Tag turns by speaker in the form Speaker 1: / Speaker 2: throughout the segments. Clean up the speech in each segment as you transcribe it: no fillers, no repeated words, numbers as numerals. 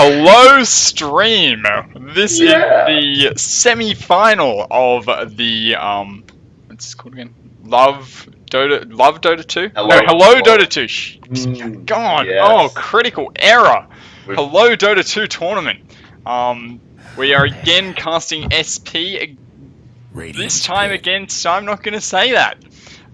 Speaker 1: Hello, stream. This is
Speaker 2: Yeah.
Speaker 1: the semi-final of the what's it called again? Love Dota 2? No, Hello Dota 2. Go on.
Speaker 2: Yes.
Speaker 1: Oh, critical error.
Speaker 2: We've-
Speaker 1: Hello Dota 2 tournament. We are again casting SP. This time against, I'm not going to say that.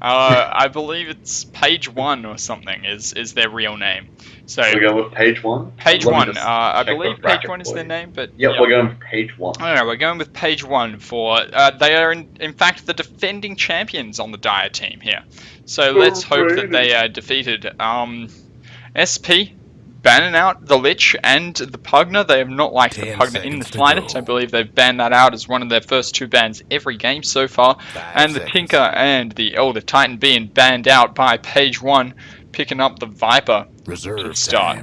Speaker 1: I believe it's Page 1 or something is their real name. So
Speaker 2: we go with Page 1?
Speaker 1: Page
Speaker 2: Let me
Speaker 1: 1.
Speaker 2: just
Speaker 1: I
Speaker 2: check
Speaker 1: believe
Speaker 2: the
Speaker 1: Page
Speaker 2: bracket
Speaker 1: 1 is
Speaker 2: for
Speaker 1: their
Speaker 2: you.
Speaker 1: name, but
Speaker 2: Yep, we're going with Page 1.
Speaker 1: I don't know, we're going with Page 1 for, they are in fact the defending champions on the Dire team here. So let's hope that they are defeated. SP, banning out the Lich and the Pugner. They have not liked the Pugner in the slightest. I believe they've banned that out as one of their first 2 bans every game so far. And the Tinker and the Elder Titan being banned out by Page 1, picking up the Viper to start.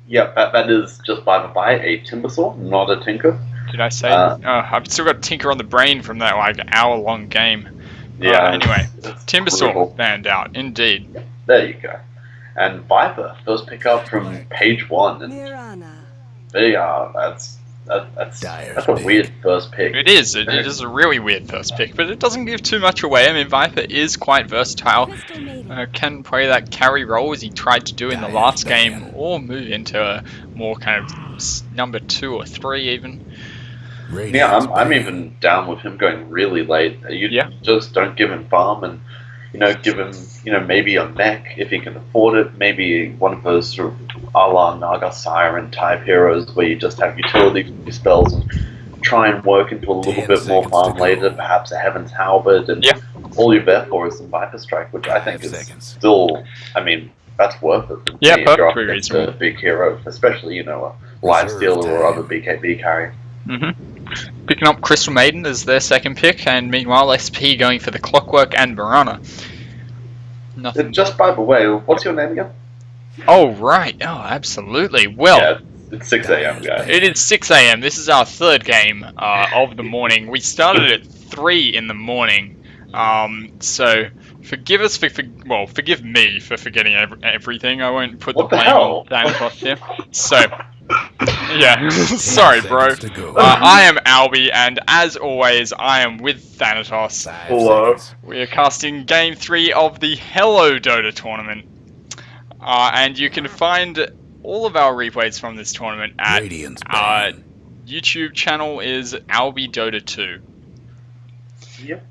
Speaker 2: Yep, that is just by a Timbersaw, not a Tinker.
Speaker 1: Did I say? I've still got Tinker on the brain from that like hour-long game.
Speaker 2: Yeah.
Speaker 1: Anyway,
Speaker 2: it's
Speaker 1: Timbersaw
Speaker 2: brutal.
Speaker 1: banned out, indeed.
Speaker 2: There you go. And Viper, first pick up from Page 1. And there you are. That's a weird first pick.
Speaker 1: It is. It is a really weird first pick, but it doesn't give too much away. I mean, Viper is quite versatile. Can play that carry role as he tried to do in the last game, or move into a more kind of number 2 or 3 even.
Speaker 2: Yeah, I'm even down with him going really late. You just don't give him farm and, give him, maybe a mech if he can afford it. Maybe one of those sort of a la Naga Siren type heroes where you just have utility spells and try and work into a little bit more farm later. Perhaps a Heaven's Halberd, and all you're there for is some Viper Strike, which I think is still, that's worth it.
Speaker 1: Yeah,
Speaker 2: perfectly reasonable. A big hero, especially, a Lifestealer or other BKB carry.
Speaker 1: Picking up Crystal Maiden as their second pick, and meanwhile SP going for the Clockwork and Mirana. Nothing.
Speaker 2: Just by the way, what's your name again?
Speaker 1: Oh, right. Oh, absolutely. Well,
Speaker 2: yeah, it's 6 a.m. guys.
Speaker 1: It is 6 a.m. This is our third game of the morning. We started at 3 in the morning. So forgive us forgive me for forgetting everything. I won't put the blame on Thanatos here. So, yeah, sorry, bro. I am Albie, and as always, I am with Thanatos.
Speaker 2: Hello.
Speaker 1: We are casting Game 3 of the Hello Dota tournament. And you can find all of our replays from this tournament at our YouTube channel is Albie Dota 2.
Speaker 2: Yep.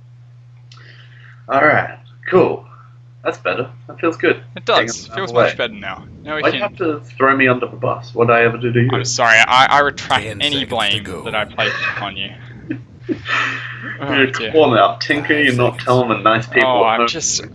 Speaker 2: Alright, cool. That's better. That feels good.
Speaker 1: It does. Feels much better now.
Speaker 2: Why'd you have to throw me under the bus? What did I ever do to you?
Speaker 1: I'm sorry, I retract any blame that I placed upon you.
Speaker 2: You're calling out Tinker, you're not telling the nice people.
Speaker 1: Oh, I'm just...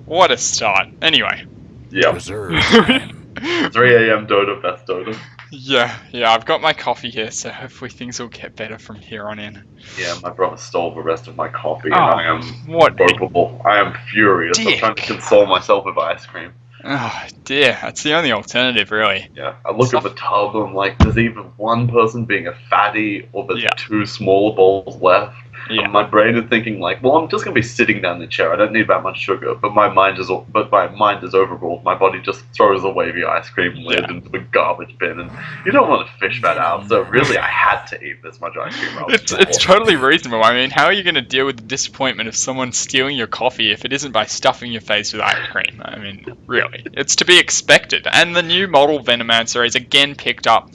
Speaker 1: what a start. Anyway.
Speaker 2: Yep. 3 a.m. Dota, best Dota.
Speaker 1: Yeah, I've got my coffee here, so hopefully things will get better from here on in.
Speaker 2: Yeah, my brother stole the rest of my coffee, and I am unbreakable. I am furious.
Speaker 1: Dick.
Speaker 2: I'm trying to console myself with ice cream.
Speaker 1: Oh, dear. That's the only alternative, really.
Speaker 2: Yeah, I look at the tub, and I'm like, there's either one person being a fatty, or there's 2 smaller bowls left. Yeah. And my brain is thinking like, well, I'm just gonna be sitting down in the chair. I don't need that much sugar. But my mind is overruled. My body just throws away the ice cream lid into the garbage bin, and you don't want to fish that out. So really, I had to eat this much ice cream.
Speaker 1: It's totally reasonable. I mean, how are you going to deal with the disappointment of someone stealing your coffee if it isn't by stuffing your face with ice cream? I mean, really, it's to be expected. And the new model Venomancer is again picked up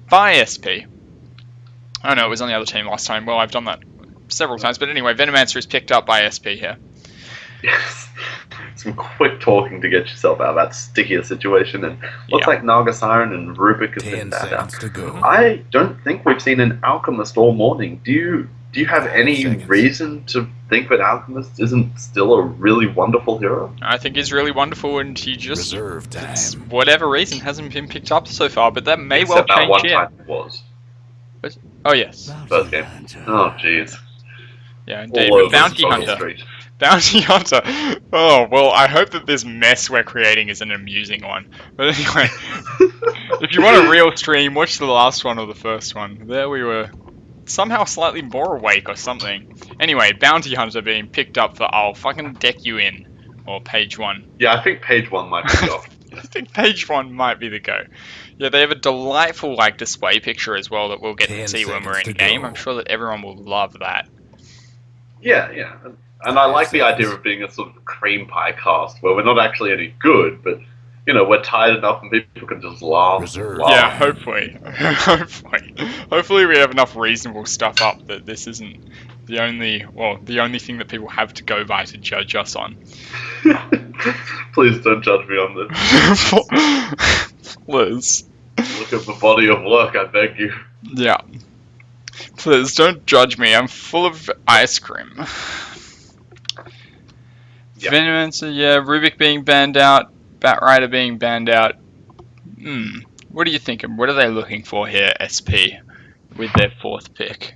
Speaker 1: by SP. Oh no, it was on the other team last time. Well, I've done that several times, but anyway, Venomancer is picked up by SP here.
Speaker 2: Yes. Some quick talking to get yourself out of that stickier situation, and looks like Naga Siren and Rubik has been bad out. I don't think we've seen an Alchemist all morning. Do you have any reason to think that Alchemist isn't still a really wonderful hero?
Speaker 1: I think he's really wonderful, and he just, for whatever reason, hasn't been picked up so far, but that may well change
Speaker 2: one
Speaker 1: here.
Speaker 2: Time it was.
Speaker 1: Oh, yes.
Speaker 2: First game. Oh, jeez.
Speaker 1: Yeah, indeed. But Bounty Hunter. Bounty Hunter. Oh, well, I hope that this mess we're creating is an amusing one. But anyway, if you want a real stream, watch the last one or the first one. There we were somehow slightly more awake or something. Anyway, Bounty Hunter being picked up for I'll fucking deck you in. Or Page 1.
Speaker 2: Yeah, I think Page 1 might be off.
Speaker 1: I think page 1 might be the go. Yeah, they have a delightful display picture as well that we'll get to see when we're in game. I'm sure that everyone will love that.
Speaker 2: Yeah. And I like the idea of being a sort of cream pie cast where we're not actually any good, but we're tired enough and people can just laugh.
Speaker 1: Yeah, hopefully. Hopefully we have enough reasonable stuff up that this isn't the only thing that people have to go by to judge us on.
Speaker 2: Please don't judge me on
Speaker 1: this. Liz.
Speaker 2: Look at the body of work, I beg you.
Speaker 1: Yeah. Please don't judge me. I'm full of ice cream. Yep. Venomancer, yeah. Rubik being banned out. Batrider being banned out. What are you thinking? What are they looking for here, SP, with their 4th pick?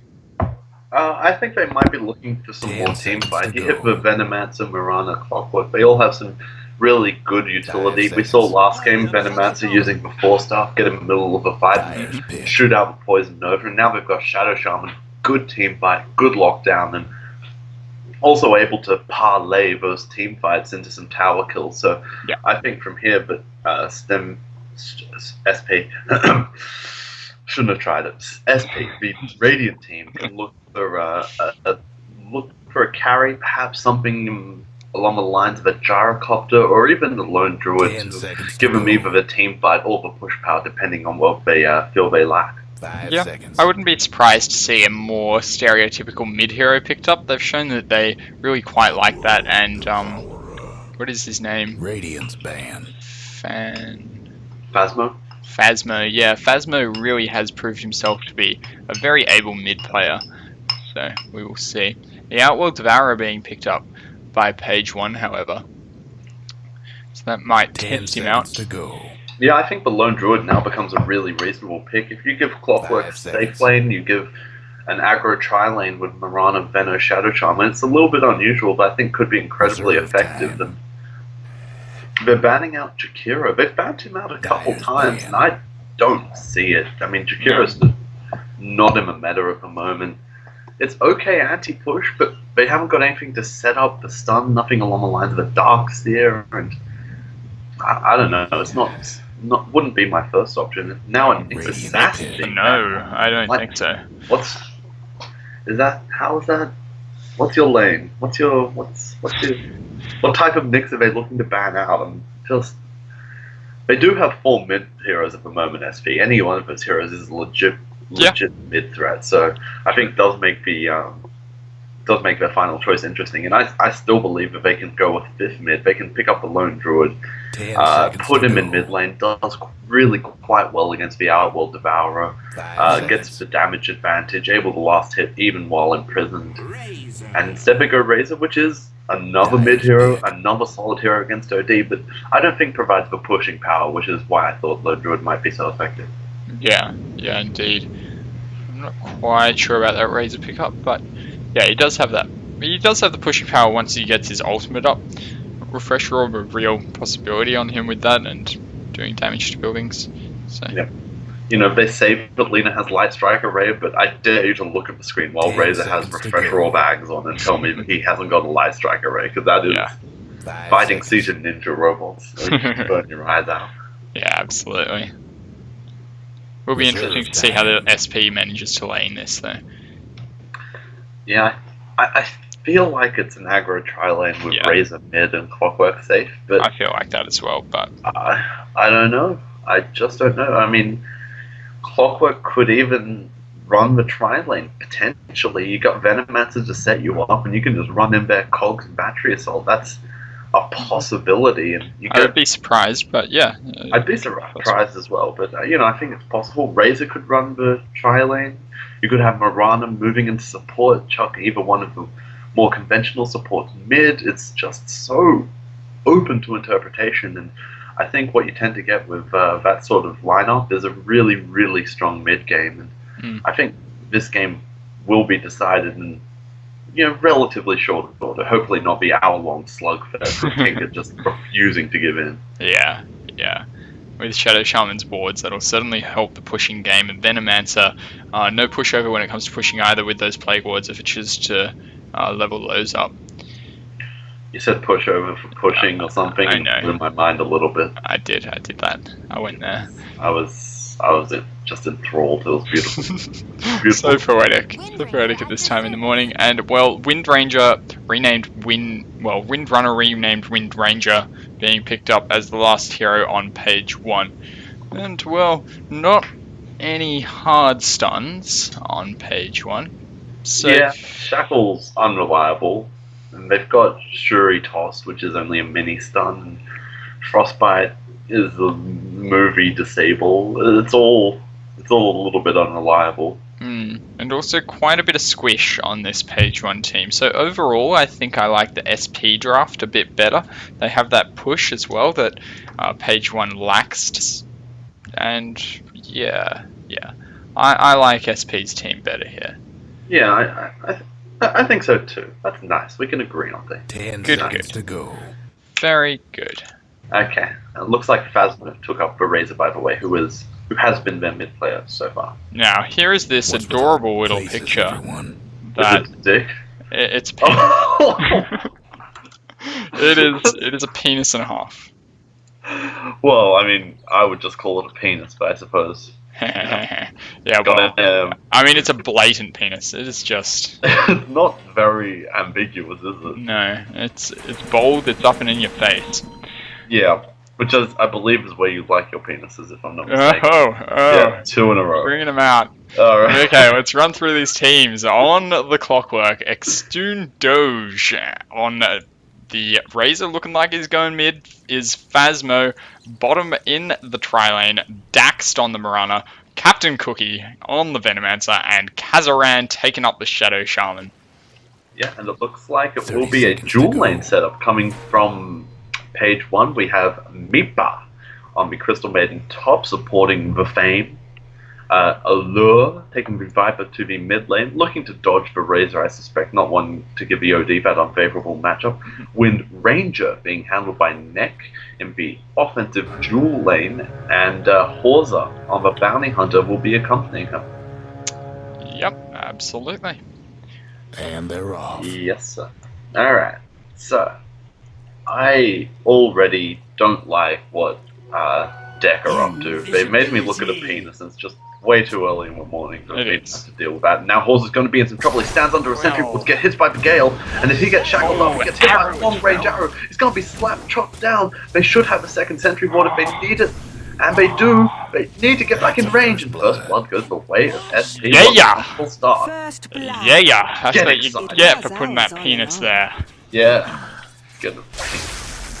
Speaker 2: I think they might be looking for some more team fight. You hit the Venomancer, Mirana, Clockwork. They all have some really good utility. We saw last game Venomancer using the 4-star, get in the middle of a fight, and shoot out the Poison Nova. And now they've got Shadow Shaman, good team fight, good lockdown, and also able to parlay those team fights into some tower kills. So yeah. I think from here, but SP shouldn't have tried it. SP, the Radiant team, can look for a carry, perhaps something along the lines of a gyrocopter or even the lone druid to give them either the team fight or the push power, depending on what they feel they lack.
Speaker 1: Yeah, I wouldn't be surprised to see a more stereotypical mid-hero picked up. They've shown that they really quite like that, and what is his name?
Speaker 3: Radiance ban.
Speaker 2: Phasmo?
Speaker 1: Phasmo, yeah. Phasmo really has proved himself to be a very able mid-player, so we will see. The Outworld Devourer being picked up by page 1, however, so that might tempt him out.
Speaker 3: To go.
Speaker 2: Yeah, I think the Lone Druid now becomes a really reasonable pick. If you give Clockwork safe lane, you give an aggro tri-lane with Mirana, Veno, Shadow Charm, and it's a little bit unusual, but I think could be incredibly effective. And they're banning out Jakiro. They've banned him out a couple times, and I don't see it. I mean, Jakiro's not in the meta at the moment. It's okay anti-push, but they haven't got anything to set up the stun, nothing along the lines of a Darkseer, and I don't know. It's not wouldn't be my first option. Now it's Assassin.
Speaker 1: No, I don't think so.
Speaker 2: How is that? What's your lane? What type of mix are they looking to ban out? They do have 4 mid heroes at the moment, SP. Any one of those heroes is legit mid threat. So I think it does make their final choice interesting, and I still believe that they can go with 5th mid. They can pick up the Lone Druid, put him in mid lane, does really quite well against the Outworld Devourer, gets the damage advantage, able to last hit even while imprisoned, and instead they go Razor, which is another mid hero, another solid hero against OD, but I don't think provides the pushing power, which is why I thought Lone Druid might be so effective.
Speaker 1: Yeah, indeed. I'm not quite sure about that Razor pickup, but yeah, he does have that. He does have the pushing power once he gets his ultimate up. Refresh Orb, a real possibility on him with that and doing damage to buildings. So.
Speaker 2: Yeah. They say that Lena has Light Strike Array, but I dare you to look at the screen while Razor has Refresh Orb bags on and tell me that he hasn't got a Light Strike Array, because that is fighting Season Ninja robots. So you burn your eyes out.
Speaker 1: Yeah, absolutely. Will be interesting to see how the SP manages to lane this, though.
Speaker 2: Yeah, I feel like it's an aggro tri-lane with Razor mid and Clockwork safe, but
Speaker 1: I feel like that as well, but
Speaker 2: I don't know. I just don't know. I mean, Clockwork could even run the tri-lane, potentially. You got Venomancer to set you up, and you can just run in there Cogs and Battery Assault. That's a possibility. And
Speaker 1: I would be surprised, but yeah.
Speaker 2: I'd be surprised as well, but I think it's possible. Razor could run the tri-lane. You could have Mirana moving into support, chuck either one of the more conventional supports mid. It's just so open to interpretation, and I think what you tend to get with that sort of lineup is a really, really strong mid game. And I think this game will be decided in relatively short order. Hopefully not the hour-long slugfest with Tinker just refusing to give in.
Speaker 1: Yeah. With Shadow Shaman's boards, that'll certainly help the pushing game. And Venomancer, no pushover when it comes to pushing either with those Plague Wards if it chooses to level those up.
Speaker 2: You said pushover for pushing or something.
Speaker 1: I know.
Speaker 2: It blew my mind a little bit.
Speaker 1: I did that. I went there.
Speaker 2: I was just enthralled. It was beautiful. Beautiful.
Speaker 1: So poetic. So poetic at this time in the morning. And, well, Wind Ranger renamed Wind Runner renamed Wind Ranger, being picked up as the last hero on page 1. And, well, not any hard stuns on page 1. So,
Speaker 2: yeah, Shackle's unreliable. And they've got Shuri tossed, which is only a mini stun. Frostbite is the movie disable. It's all a little bit unreliable.
Speaker 1: And also quite a bit of squish on this page 1 team. So overall, I think I like the SP draft a bit better. They have that push as well that page 1 lacks. And yeah, I like SP's team better here.
Speaker 2: Yeah, I think so too. That's nice. We can agree on that.
Speaker 3: 10 seconds to go.
Speaker 1: Very good.
Speaker 2: Okay. It looks like Phasma took up for Razor, by the way, who has been their mid player so far.
Speaker 1: Now, here is this adorable little picture. That
Speaker 2: is it dick?
Speaker 1: It's a penis. It is a penis and a half.
Speaker 2: Well, I mean, I would just call it a penis, but I suppose.
Speaker 1: Yeah, well, I mean, it's a blatant penis. It is just...
Speaker 2: It's not very ambiguous, is it?
Speaker 1: No, it's bold, it's up and in your face.
Speaker 2: Yeah, which is, I believe, is where you like your penises, if I'm not mistaken.
Speaker 1: Oh.
Speaker 2: Yeah, 2 in a row.
Speaker 1: Bringing them out.
Speaker 2: Alright.
Speaker 1: Okay, let's run through these teams. On the clockwork, Extoon Doge. On the Razor, looking like he's going mid, is Phasmo. Bottom in the tri-lane, Daxed on the Marana, Captain Cookie on the Venomancer, and Kazaran taking up the Shadow Shaman.
Speaker 2: Yeah, and it looks like it will be a dual lane setup coming from page 1. We have Mipa on the Crystal Maiden top, supporting the Fame. Allure taking the Viper to the mid lane, looking to dodge the Razor, I suspect, not wanting to give the OD that unfavorable matchup. Wind Ranger being handled by Neck in the offensive dual lane, and Horza on the Bounty Hunter will be accompanying him.
Speaker 1: Yep, absolutely.
Speaker 3: And they're off.
Speaker 2: Yes, sir. Alright, so I already don't like what Deck are up to. They made me look at a penis, and it's just way too early in the morning for me to have to deal with that. Now Horse is going to be in some trouble. He stands under a sentry, will get hit by the Gale, and if he gets shackled up, he gets hit by a long-range arrow. He's going to be slapped, chopped down. They should have a second sentry ward if they need it, and they do. They need to get back in range, and First Blood goes the way of SP. Full start.
Speaker 1: That's what you get for putting that penis there.
Speaker 2: Yeah. Get it.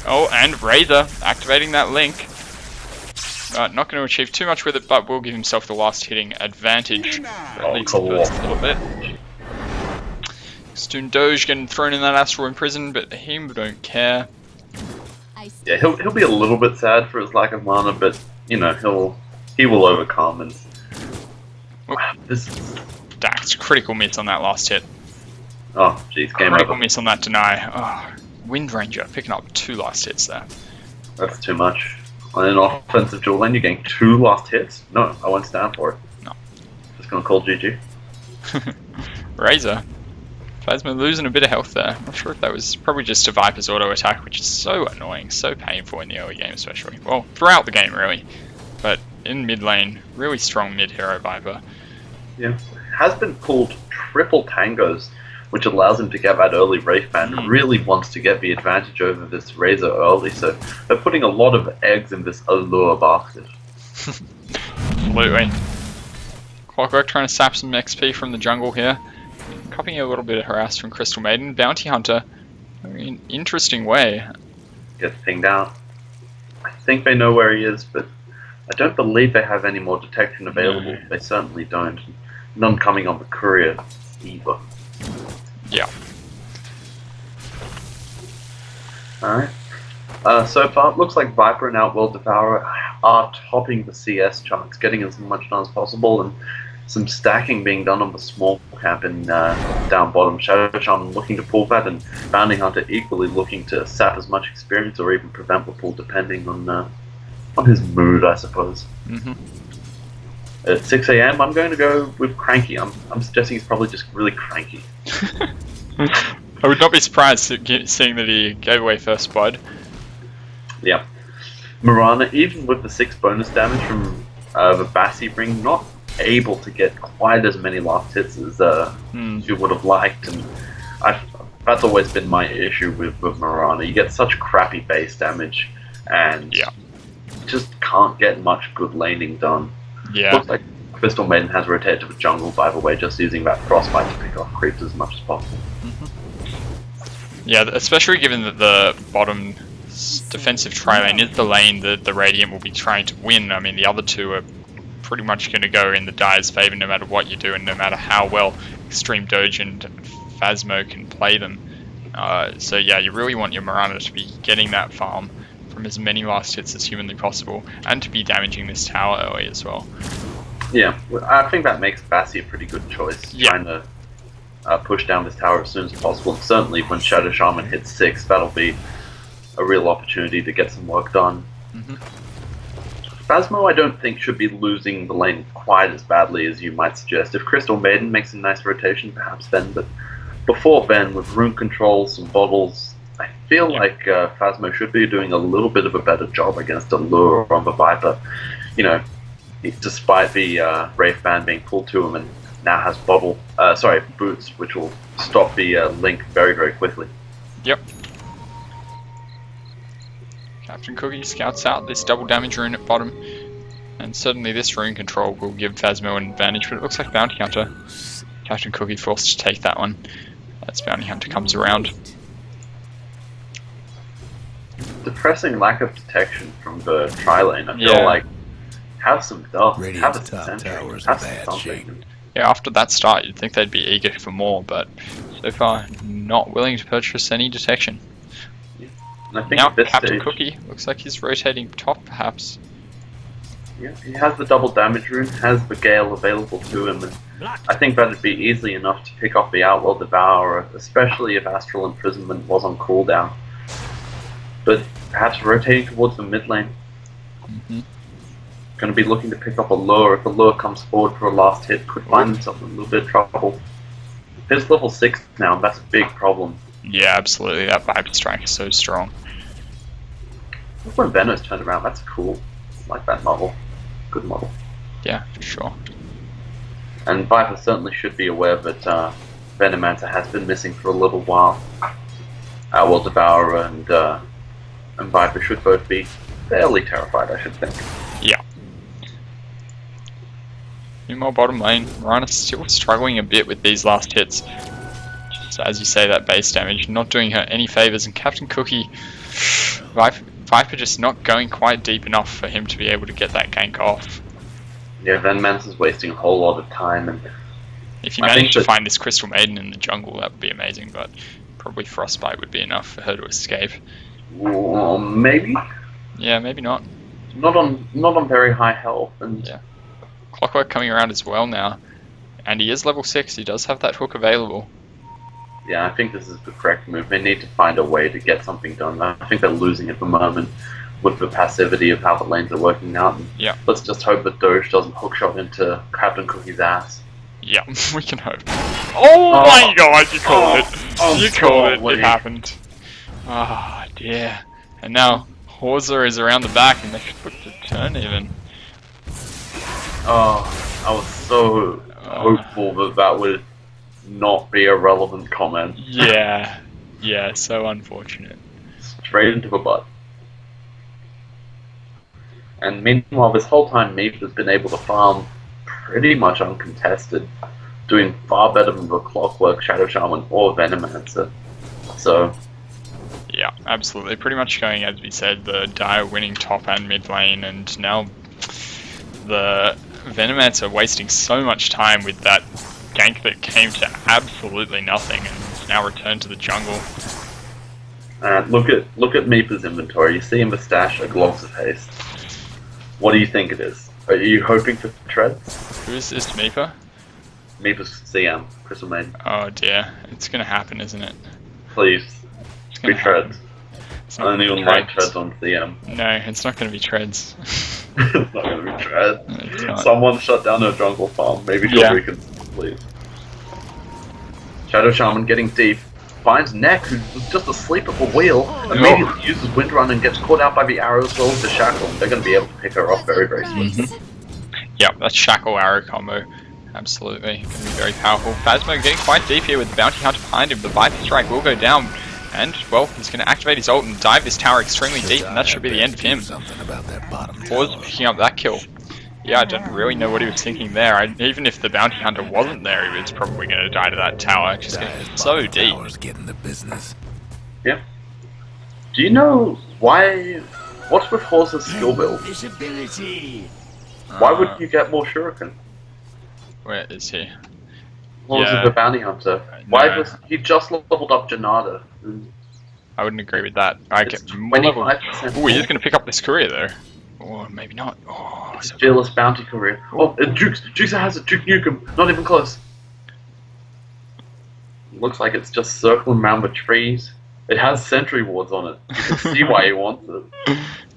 Speaker 1: Oh, and Razor activating that link. Not going to achieve too much with it, but will give himself the last hitting advantage. At least the first little bit. Extoon Doge getting thrown in that Astral Imprison, but him don't care.
Speaker 2: Yeah, he'll be a little bit sad for his lack of mana, but you know he will overcome. And this
Speaker 1: Dax critical miss on that last hit.
Speaker 2: Oh, jeez, game
Speaker 1: critical
Speaker 2: over.
Speaker 1: Miss on that deny. Oh, Wind Ranger picking up 2 last hits there.
Speaker 2: That's too much. On an offensive dual lane, you're getting 2 last hits? No, I won't stand for it.
Speaker 1: No.
Speaker 2: Just gonna call GG.
Speaker 1: Razor. Phasma losing a bit of health there. I'm not sure if that was probably just a Viper's auto attack, which is so annoying, so painful in the early game especially. Well, throughout the game really. But in mid lane, really strong mid hero Viper.
Speaker 2: Yeah. Has been pulled triple tangos, which allows him to get that early Wraith Band. Really wants to get the advantage over this Razor early, so they're putting a lot of eggs in this Allure basket.
Speaker 1: Absolutely. Clockwork trying to sap some XP from the jungle here. Copying a little bit of harass from Crystal Maiden. Bounty Hunter, in an interesting way.
Speaker 2: Gets pinged out. I think they know where he is, but I don't believe they have any more detection available. No. They certainly don't. None coming on the courier either.
Speaker 1: Yeah.
Speaker 2: Alright. So far, it looks like Viper and Outworld Devourer are topping the CS charts, getting as much done as possible, and some stacking being done on the small camp in down bottom. Shadow Shaman looking to pull that, and Bounty Hunter equally looking to sap as much experience or even prevent the pull, depending on his mood, I suppose. At 6 AM, I'm going to go with Cranky. I'm suggesting he's probably just really cranky.
Speaker 1: I would not be surprised seeing that he gave away first blood.
Speaker 2: Yeah. Mirana, even with the 6 bonus damage from the Bassi ring, not able to get quite as many last hits as you would have liked, and that's always been my issue with Mirana. You get such crappy base damage, and just can't get much good laning done.
Speaker 1: Yeah.
Speaker 2: Looks like Crystal Maiden has rotated to the jungle, by the way, just using that frostbite to pick off creeps as much as possible.
Speaker 1: Yeah, especially given that the bottom defensive tri-lane is the lane that the Radiant will be trying to win. I mean, the other two are pretty much going to go in the Dire's favour no matter what you do, and no matter how well Extreme Doge and Phasmo can play them. So yeah, you really want your Mirana to be getting that farm from as many last hits as humanly possible, and to be damaging this tower early as well.
Speaker 2: Yeah, I think that makes Bassi a pretty good choice, trying to push down this tower as soon as possible. And certainly when Shadow Shaman hits 6, that'll be a real opportunity to get some work done. Phasmo, I don't think, should be losing the lane quite as badly as you might suggest. If Crystal Maiden makes a nice rotation, perhaps then, but before then, with rune control, some bottles, I feel like Phasmo should be doing a little bit of a better job against a lure on the Viper. You know, despite the Wraith Band being pulled to him, and now has boots, which will stop the link very, very quickly.
Speaker 1: Yep. Captain Cookie scouts out this double damage rune at bottom, and certainly this rune control will give Phasmo an advantage, but it looks like Bounty Hunter. Captain Cookie forced to take that one as Bounty Hunter comes around.
Speaker 2: Depressing lack of detection from the tri-lane. I feel like have some dust, have a sentry, have something.
Speaker 1: Yeah, after that start you'd think they'd be eager for more, but so far not willing to purchase any detection.
Speaker 2: And I think
Speaker 1: now
Speaker 2: at this
Speaker 1: Captain
Speaker 2: stage,
Speaker 1: Cookie looks like he's rotating top, perhaps.
Speaker 2: Yeah, he has the double damage rune, has the Gale available to him, and I think that'd be easily enough to pick off the Outlaw Devourer, especially if Astral Imprisonment was on cooldown. But perhaps rotating towards the mid lane. Going to be looking to pick up a lure. If the lure comes forward for a last hit, could find himself in a little bit of trouble. He's level 6 now, and that's a big problem.
Speaker 1: Yeah, absolutely. That Viper Strike is so strong.
Speaker 2: Look when Venom's turned around, that's cool. I like that model. Good model.
Speaker 1: Yeah, for sure.
Speaker 2: And Viper certainly should be aware that Venomancer has been missing for a little while. Well, Devourer and Viper should both be fairly terrified, I should think.
Speaker 1: Yeah. Meanwhile, bottom lane, Mirana's still struggling a bit with these last hits. Just as you say, that base damage not doing her any favours, and Captain Cookie, Viper just not going quite deep enough for him to be able to get that gank off.
Speaker 2: Yeah, Venomancer's wasting a whole lot of time, and
Speaker 1: if you manage to find this Crystal Maiden in the jungle, that would be amazing, but probably Frostbite would be enough for her to escape.
Speaker 2: Maybe?
Speaker 1: Yeah, maybe not.
Speaker 2: Not on very high health, and
Speaker 1: yeah. Clockwork coming around as well now, and he is level 6. He does have that hook available.
Speaker 2: Yeah, I think this is the correct move. They need to find a way to get something done. I think they're losing at the moment with the passivity of how the lanes are working out. And
Speaker 1: yeah.
Speaker 2: Let's just hope that Doge doesn't hookshot into Captain Cookie's ass.
Speaker 1: Yeah, we can hope. Oh my god, you called it. You called it. It happened. Ah, dear. And now Horza is around the back, and they should put the turn even.
Speaker 2: Oh, I was so hopeful that would not be a relevant comment.
Speaker 1: Yeah, yeah, so unfortunate.
Speaker 2: Straight into the butt. And meanwhile, this whole time, Meep has been able to farm pretty much uncontested, doing far better than the Clockwork, Shadow Shaman, or Venomancer. So,
Speaker 1: yeah, absolutely. Pretty much going, as we said, the Dire winning top and mid lane, and now the Venomancer wasting so much time with that gank that came to absolutely nothing, and now returned to the jungle.
Speaker 2: Look at Meepa's inventory. You see in the stash a Gloves of Haste. What do you think it is? Are you hoping for treads?
Speaker 1: Who is this, Meepa?
Speaker 2: Meepa's CM, Crystal Maiden.
Speaker 1: Oh dear, it's gonna happen, isn't it?
Speaker 2: Please, be treads. I don't even like treads on CM.
Speaker 1: No, it's not gonna be treads.
Speaker 2: It's not gonna be treads. Someone shut down her jungle farm. Maybe she'll please. Shadow Shaman getting deep. finds Neck, who was just asleep at the wheel, immediately uses Windrun and gets caught out by the arrow as well as the shackle. They're going to be able to pick her off very, very swiftly.
Speaker 1: Yep, that shackle arrow combo. Absolutely. Going to be very powerful. Phasmo getting quite deep here with the bounty hunter behind him. The Viper Strike will go down. And, well, he's going to activate his ult and dive this tower extremely deep, and that should be the end of him. Pause picking up that kill. Yeah, I don't really know what he was thinking there. Even if the bounty hunter wasn't there, he was probably going to die to that tower. Just getting so deep.
Speaker 2: Yeah. Do you know why? What's with Horse's skill build? Why wouldn't you get more Shuriken?
Speaker 1: Where is he?
Speaker 2: Horse is the bounty hunter. Why does he just leveled up Janada?
Speaker 1: I wouldn't agree with that. I get
Speaker 2: 25%.
Speaker 1: Ooh, he's going to pick up this courier though. Or maybe not. Oh,
Speaker 2: it's fearless bounty career. Oh, Jukes has it. Juke Nukem. Not even close. Looks like it's just circling around the trees. It has sentry wards on it. You can see why he wants it.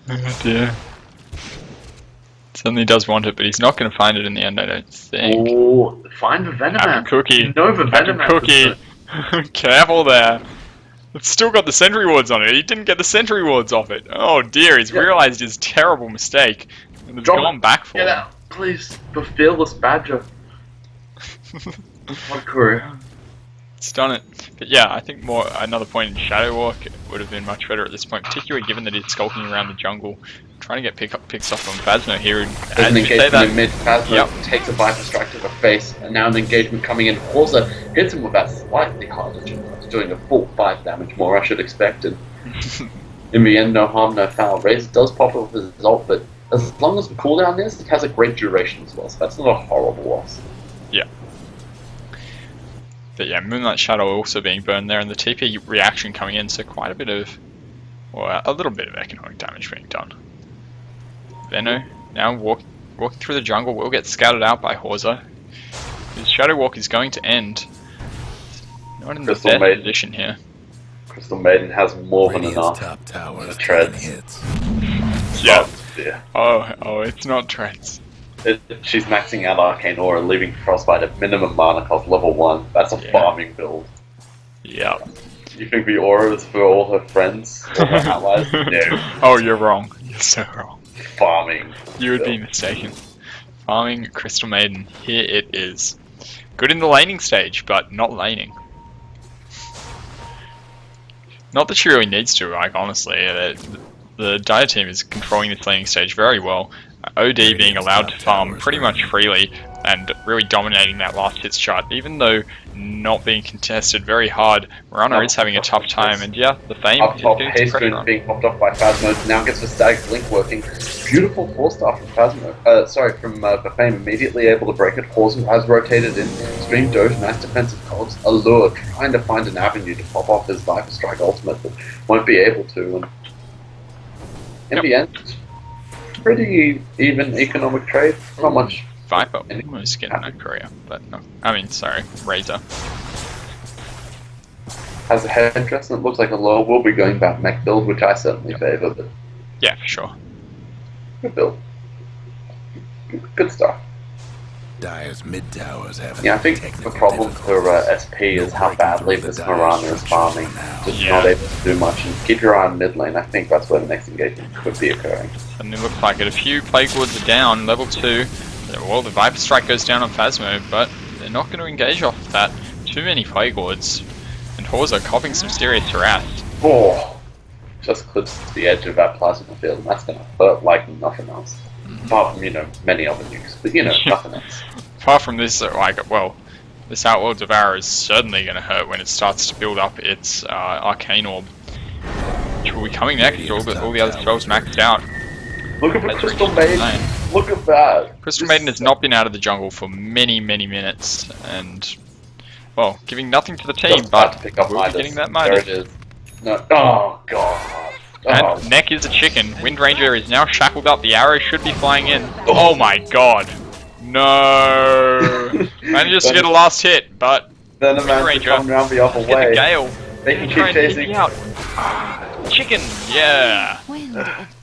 Speaker 1: Oh dear. Certainly does want it, but he's not going to find it in the end, I don't think.
Speaker 2: Oh, find the Venoman.
Speaker 1: Cookie.
Speaker 2: You know the Venoman.
Speaker 1: Cookie. Careful there. It's still got the sentry wards on it. He didn't get the sentry wards off it. Oh dear, he's realised his terrible mistake. And they've gone back for
Speaker 2: Get
Speaker 1: him.
Speaker 2: out, please. The fearless badger. What a career.
Speaker 1: It's done it. But yeah, I think another point in Shadow Walk would have been much better at this point, particularly given that he's skulking around the jungle, trying to get picks off on Phasmo here. And
Speaker 2: there's an engagement in mid. Phasmo takes a Viper Strike to the face, and now an engagement coming in. Also hits him with that slightly harder charge, doing a full 5 damage more, I should expect. And in the end, no harm, no foul. Razor does pop off his ult, but as long as the cooldown is, it has a great duration as well, so that's not a horrible loss.
Speaker 1: Yeah. But yeah, Moonlight Shadow also being burned there, and the TP reaction coming in, so quite a bit of, or a little bit of economic damage being done. Venno now walking through the jungle will get scouted out by Horza. His Shadow Walk is going to end. Not in the best position here.
Speaker 2: Crystal Maiden has more than enough. The treads.
Speaker 1: Yeah. Oh, it's not treads.
Speaker 2: She's maxing out Arcane Aura, leaving Frostbite at minimum mana cost level 1. That's a farming build.
Speaker 1: Yeah.
Speaker 2: You think the Aura is for all her friends? All her allies? No.
Speaker 1: Oh, you're wrong. You're so wrong.
Speaker 2: Farming.
Speaker 1: You would be mistaken. Farming Crystal Maiden. Here it is. Good in the laning stage, but not laning. Not that she really needs to, like, honestly. The Dire team is controlling this laning stage very well. OD being allowed to farm pretty much freely and really dominating that last hits chart, even though not being contested very hard. Marana is having a tough time, and yeah, the Fame
Speaker 2: up top,
Speaker 1: is
Speaker 2: Haste being popped off by Phasmo, now gets the Static Blink working. Beautiful 4-star from Phasmo, from the Fame, immediately able to break it. Horse has rotated in, Stream Doge, nice defensive cogs, Allure trying to find an avenue to pop off his Viper Strike ultimate, but won't be able to, and in the end, pretty even economic trade. Not much.
Speaker 1: Viper almost getting that career, but no. I mean, sorry, Razor.
Speaker 2: Has a headdress and it looks like a low will be going back mech build, which I certainly favour, but
Speaker 1: yeah, for sure.
Speaker 2: Good build. Good start.
Speaker 3: Dire's mid towers have.
Speaker 2: Yeah, I think the problem for SP is how badly this Marana is farming. Just not able to do much. And keep your eye on mid lane. I think that's where the next engagement could be occurring.
Speaker 1: And it looks like it. A few Plague Wards are down. Level 2. Well, the Viper Strike goes down on Phasmo, but they're not going to engage off of that. Too many Plague Wards. And Horza coughing some serious harass.
Speaker 2: Oh! Just clips the edge of that plasma field, and that's going to hurt like nothing else. Apart from, many other nukes, but nothing else.
Speaker 1: Apart from this, this Outworld Devourer is certainly going to hurt when it starts to build up its Arcane Orb. Which will be coming next, all the other spells maxed out.
Speaker 2: Look at the Crystal Maiden! Look at that!
Speaker 1: Crystal Maiden has not been out of the jungle for many, many minutes, and, well, giving nothing to the team, but
Speaker 2: pick up
Speaker 1: we'll be getting that Midas.
Speaker 2: There it is. No. Oh, God.
Speaker 1: And Neck is a chicken. Wind Ranger is now shackled up. The arrow should be flying in. Oh my god. No. Manages to get a last hit, but
Speaker 2: then the man come around the other way.
Speaker 1: The Gale.
Speaker 2: They can keep chasing.
Speaker 1: Out. Chicken. Yeah.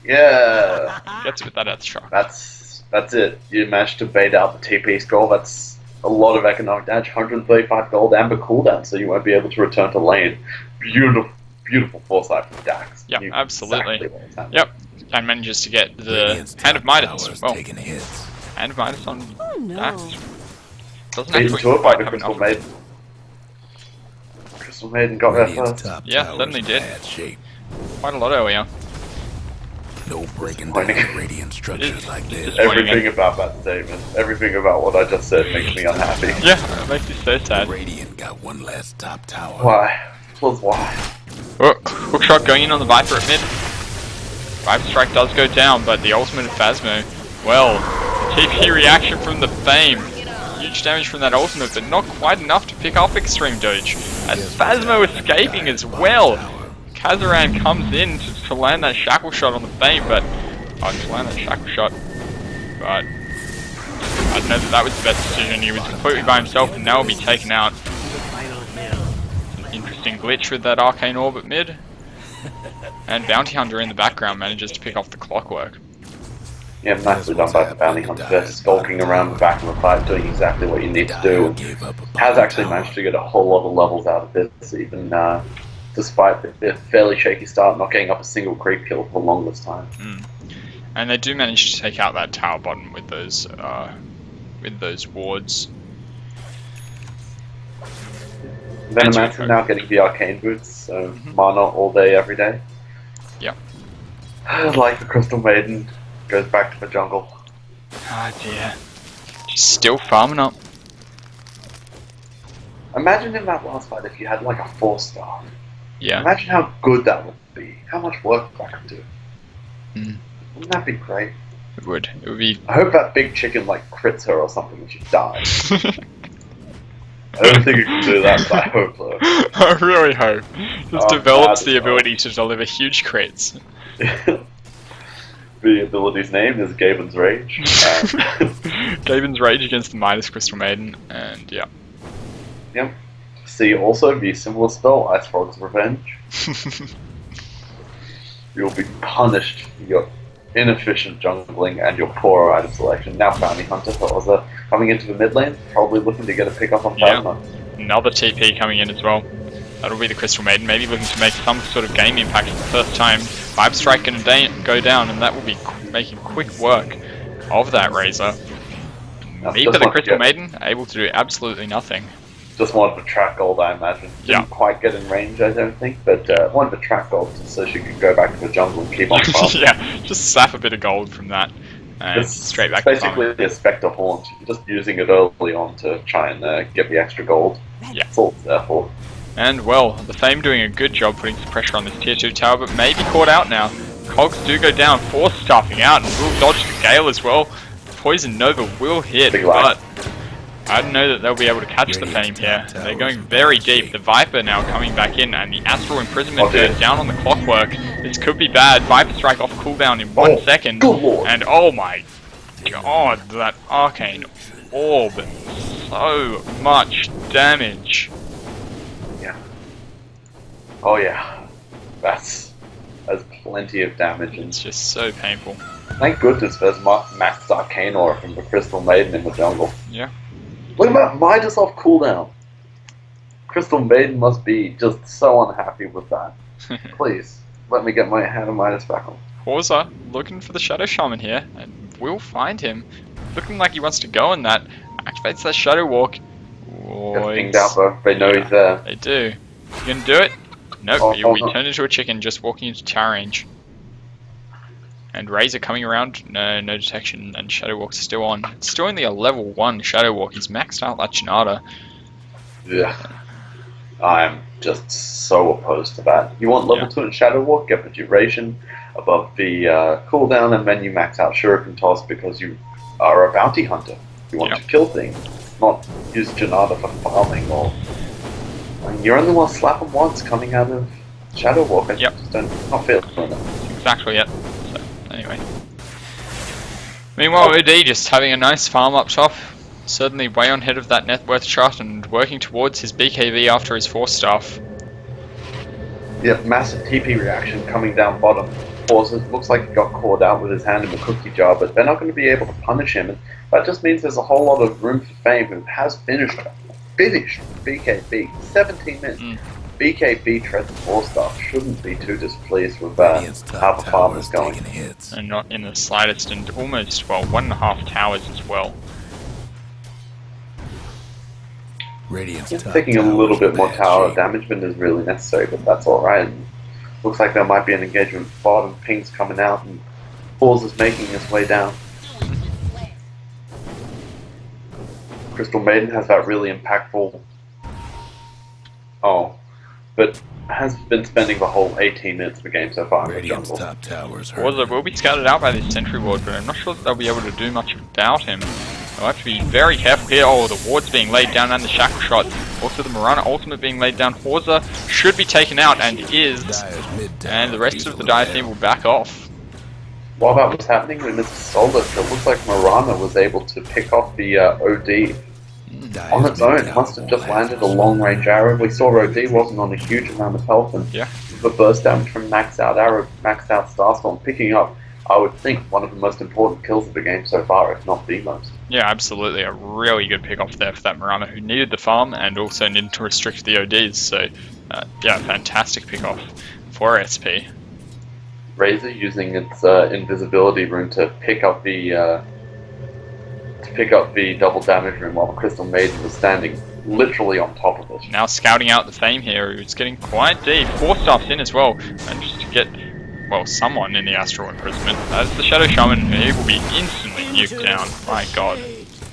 Speaker 2: Yeah.
Speaker 1: Gets with that out the shock.
Speaker 2: That's it. You managed to bait out the TP scroll. That's a lot of economic damage, 135 gold amber cooldown, so you won't be able to return to lane. Beautiful foresight from Dax.
Speaker 1: Yep, absolutely.
Speaker 2: Exactly
Speaker 1: yep, and manages to get the
Speaker 3: Radiant's
Speaker 1: Hand of
Speaker 3: top
Speaker 1: Midas.
Speaker 3: tower's
Speaker 1: Well,
Speaker 3: taking hits.
Speaker 1: Hand of Midas on Dax. Doesn't
Speaker 2: Beaten
Speaker 1: actually
Speaker 2: to it by
Speaker 1: quite
Speaker 2: the
Speaker 1: have
Speaker 2: Crystal
Speaker 1: enough.
Speaker 2: Maiden. Crystal Maiden got there
Speaker 3: Radiant's
Speaker 2: first.
Speaker 3: top
Speaker 1: Yeah,
Speaker 3: tower's
Speaker 1: certainly
Speaker 3: in
Speaker 1: did.
Speaker 3: bad shape.
Speaker 1: Quite a lot earlier.
Speaker 3: No breaking down
Speaker 2: Disappointing.
Speaker 3: radiant structures like this.
Speaker 2: Everything about that statement, everything about what I just said makes me unhappy.
Speaker 1: Yeah, it makes me so sad.
Speaker 3: Radiant got one last top tower.
Speaker 2: Why? Plus why?
Speaker 1: Oh, hookshot going in on the Viper at mid. Viper strike does go down, but the ultimate of Phasmo, well, TP reaction from the Fame. Huge damage from that ultimate, but not quite enough to pick off Extreme Doge. As Phasmo escaping as well. Kazaran comes in to land that shackle shot on the Fame, but to land that shackle shot. But I don't know that was the best decision. He was completely by himself, and now will be taken out. Interesting glitch with that Arcane Orb at mid. And Bounty Hunter in the background manages to pick off the Clockwork.
Speaker 2: Yeah, nicely done by the Bounty Hunter, skulking around the back of the fight, doing exactly what you need to do. Has actually managed to get a whole lot of levels out of this, even despite the fairly shaky start, not getting up a single creep kill for the longest time.
Speaker 1: And they do manage to take out that tower bottom with those wards.
Speaker 2: Venomancer now getting the arcane boots, so mana all day, every day.
Speaker 1: Yep.
Speaker 2: Like the Crystal Maiden, goes back to the jungle.
Speaker 1: Ah dear. She's still farming up.
Speaker 2: Imagine in that last fight if you had like a 4-star.
Speaker 1: Yeah.
Speaker 2: Imagine how good that would be. How much work that could do.
Speaker 1: Mm.
Speaker 2: Wouldn't that be great?
Speaker 1: It would. It would be.
Speaker 2: I hope that big chicken like crits her or something and she dies. I don't think it can do that, but I hope so.
Speaker 1: I really hope. Just develops the
Speaker 2: well.
Speaker 1: ability to deliver huge crits.
Speaker 2: The ability's name is Gaben's Rage.
Speaker 1: Gaben's Rage against the Midas Crystal Maiden, and yeah.
Speaker 2: Yep. See also the similar spell, Ice Frog's Revenge. You'll be punished for your inefficient jungling and your poor item selection. Now Bounty Hunter for coming into the mid lane, probably looking to get a pick up on Phasmo.
Speaker 1: Another TP coming in as well. That'll be the Crystal Maiden, maybe looking to make some sort of game impact for the first time. Vibe Strike going to go down, and that will be making quick work of that Razor. Me for the Crystal Maiden, able to do absolutely nothing.
Speaker 2: Just wanted to track gold, I imagine. Didn't quite get in range, I don't think, but wanted to track gold so she could go back to the jungle and keep on farming.
Speaker 1: Yeah, just sap a bit of gold from that, and straight back to farming.
Speaker 2: Basically a Spectre Haunt, just using it early on to try and get the extra gold.
Speaker 1: Yeah.
Speaker 2: That's all it's there for.
Speaker 1: And well, the Fame doing a good job putting some pressure on this tier 2 tower, but maybe caught out now. Cogs do go down, force stuffing out, and will dodge the Gale as well. Poison Nova will hit, but I don't know that they'll be able to catch the Fame here. They're going very deep. The Viper now coming back in, and the Astral Imprisonment goes down on the Clockwork. This could be bad. Viper Strike off cooldown in 1 second. And oh my god, that Arcane Orb. So much damage.
Speaker 2: Oh yeah, that's plenty of damage. And
Speaker 1: it's just so painful.
Speaker 2: Thank goodness there's Max Arcane Aura from the Crystal Maiden in the jungle.
Speaker 1: Yeah.
Speaker 2: Look at that Midas off cooldown. Crystal Maiden must be just so unhappy with that. Please, let me get my Hand of Midas back on.
Speaker 1: Horza looking for the Shadow Shaman here, and will find him. Looking like he wants to go in that. Activates that Shadow Walk.
Speaker 2: Gets pinged out though, they know he's there.
Speaker 1: They do. You gonna do it? Nope, you'll be turned into a chicken just walking into tower range. And Razor coming around, no detection, and Shadow Walk's still on. It's still only a level 1 Shadow Walk, he's maxed out that Janata.
Speaker 2: Yeah. I'm just so opposed to that. You want level 2 in Shadow Walk, get the duration above the cooldown, and then you max out Shuriken Toss because you are a bounty hunter. You want to kill things, not use Janata for farming or... I mean, you only want to slap them once coming out of Shadow Walk. I just not feel it.
Speaker 1: Exactly it. So, anyway. Meanwhile, OD just having a nice farm up top. Certainly way on head of that net worth chart and working towards his BKV after his 4 staff.
Speaker 2: Yep, massive TP reaction coming down bottom. Forces. Looks like he got caught out with his hand in the cookie jar, but they're not going to be able to punish him. And that just means there's a whole lot of room for Fame, who has finished BKB. 17 minutes. BKB treads 4-star. Shouldn't be too displeased with how the farm is going.
Speaker 1: And not in the slightest, and almost, well, 1.5 towers as well.
Speaker 2: Taking a little bit more tower damage than is really necessary, but that's alright. Looks like there might be an engagement bottom. Ping's coming out, and Falls is making his way down. Crystal Maiden has that really impactful... but has been spending the whole 18 minutes of the game so far in the jungle.
Speaker 1: Forza will be scouted out by this sentry ward, but I'm not sure that they'll be able to do much about him. They'll have to be very careful here. Oh, the ward's being laid down and the shackle shot. Also the Mirana ultimate being laid down. Forza should be taken out and is. And the rest of the Dire team will back off.
Speaker 2: While that was happening, we missed Solus. It looks like Mirana was able to pick off the OD on its own. It must have just landed a long-range arrow. We saw OD wasn't on a huge amount of health, and the burst damage from maxed out arrow, maxed out Starstorm picking up, I would think, one of the most important kills of the game so far, if not the most.
Speaker 1: Yeah, absolutely. A really good pick off there for that Mirana, who needed the farm and also needed to restrict the ODs. So, yeah, fantastic pick off for SP.
Speaker 2: Razor using its invisibility rune to pick up the double damage rune while the Crystal Maiden was standing literally on top of it.
Speaker 1: Now scouting out the Fame here, who's getting quite deep. 4 staffs in as well, and just to get, well, someone in the Astral Imprisonment. That's the Shadow Shaman, and he will be instantly nuked down. My god.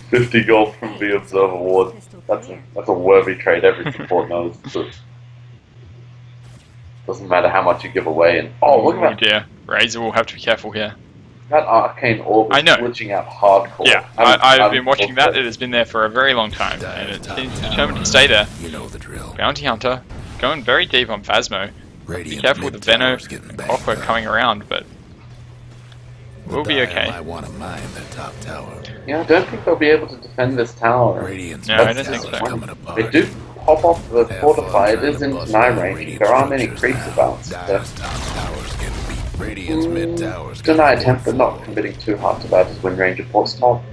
Speaker 2: 50 gold from the Observer Ward. That's a worthy trade, every support knows. Doesn't matter how much you give away. And look at that.
Speaker 1: Oh dear, Razor will have to be careful here.
Speaker 2: That arcane orb is glitching out hardcore.
Speaker 1: Yeah, I've been watching that. It has been there for a very long time, and it seems determined to stay there.
Speaker 3: You know the drill.
Speaker 1: Bounty Hunter going very deep on Phasmo. Be careful with the Venno and Clockwork coming around, but we'll be okay.
Speaker 3: I want to mine that top tower.
Speaker 2: Yeah, I don't think they'll be able to defend this tower.
Speaker 1: No, I don't think so.
Speaker 2: They do pop off the fortify. It is into 9 range. There are many creeps about. Deny attempt, but not committing too hard to that as win range of Force Top.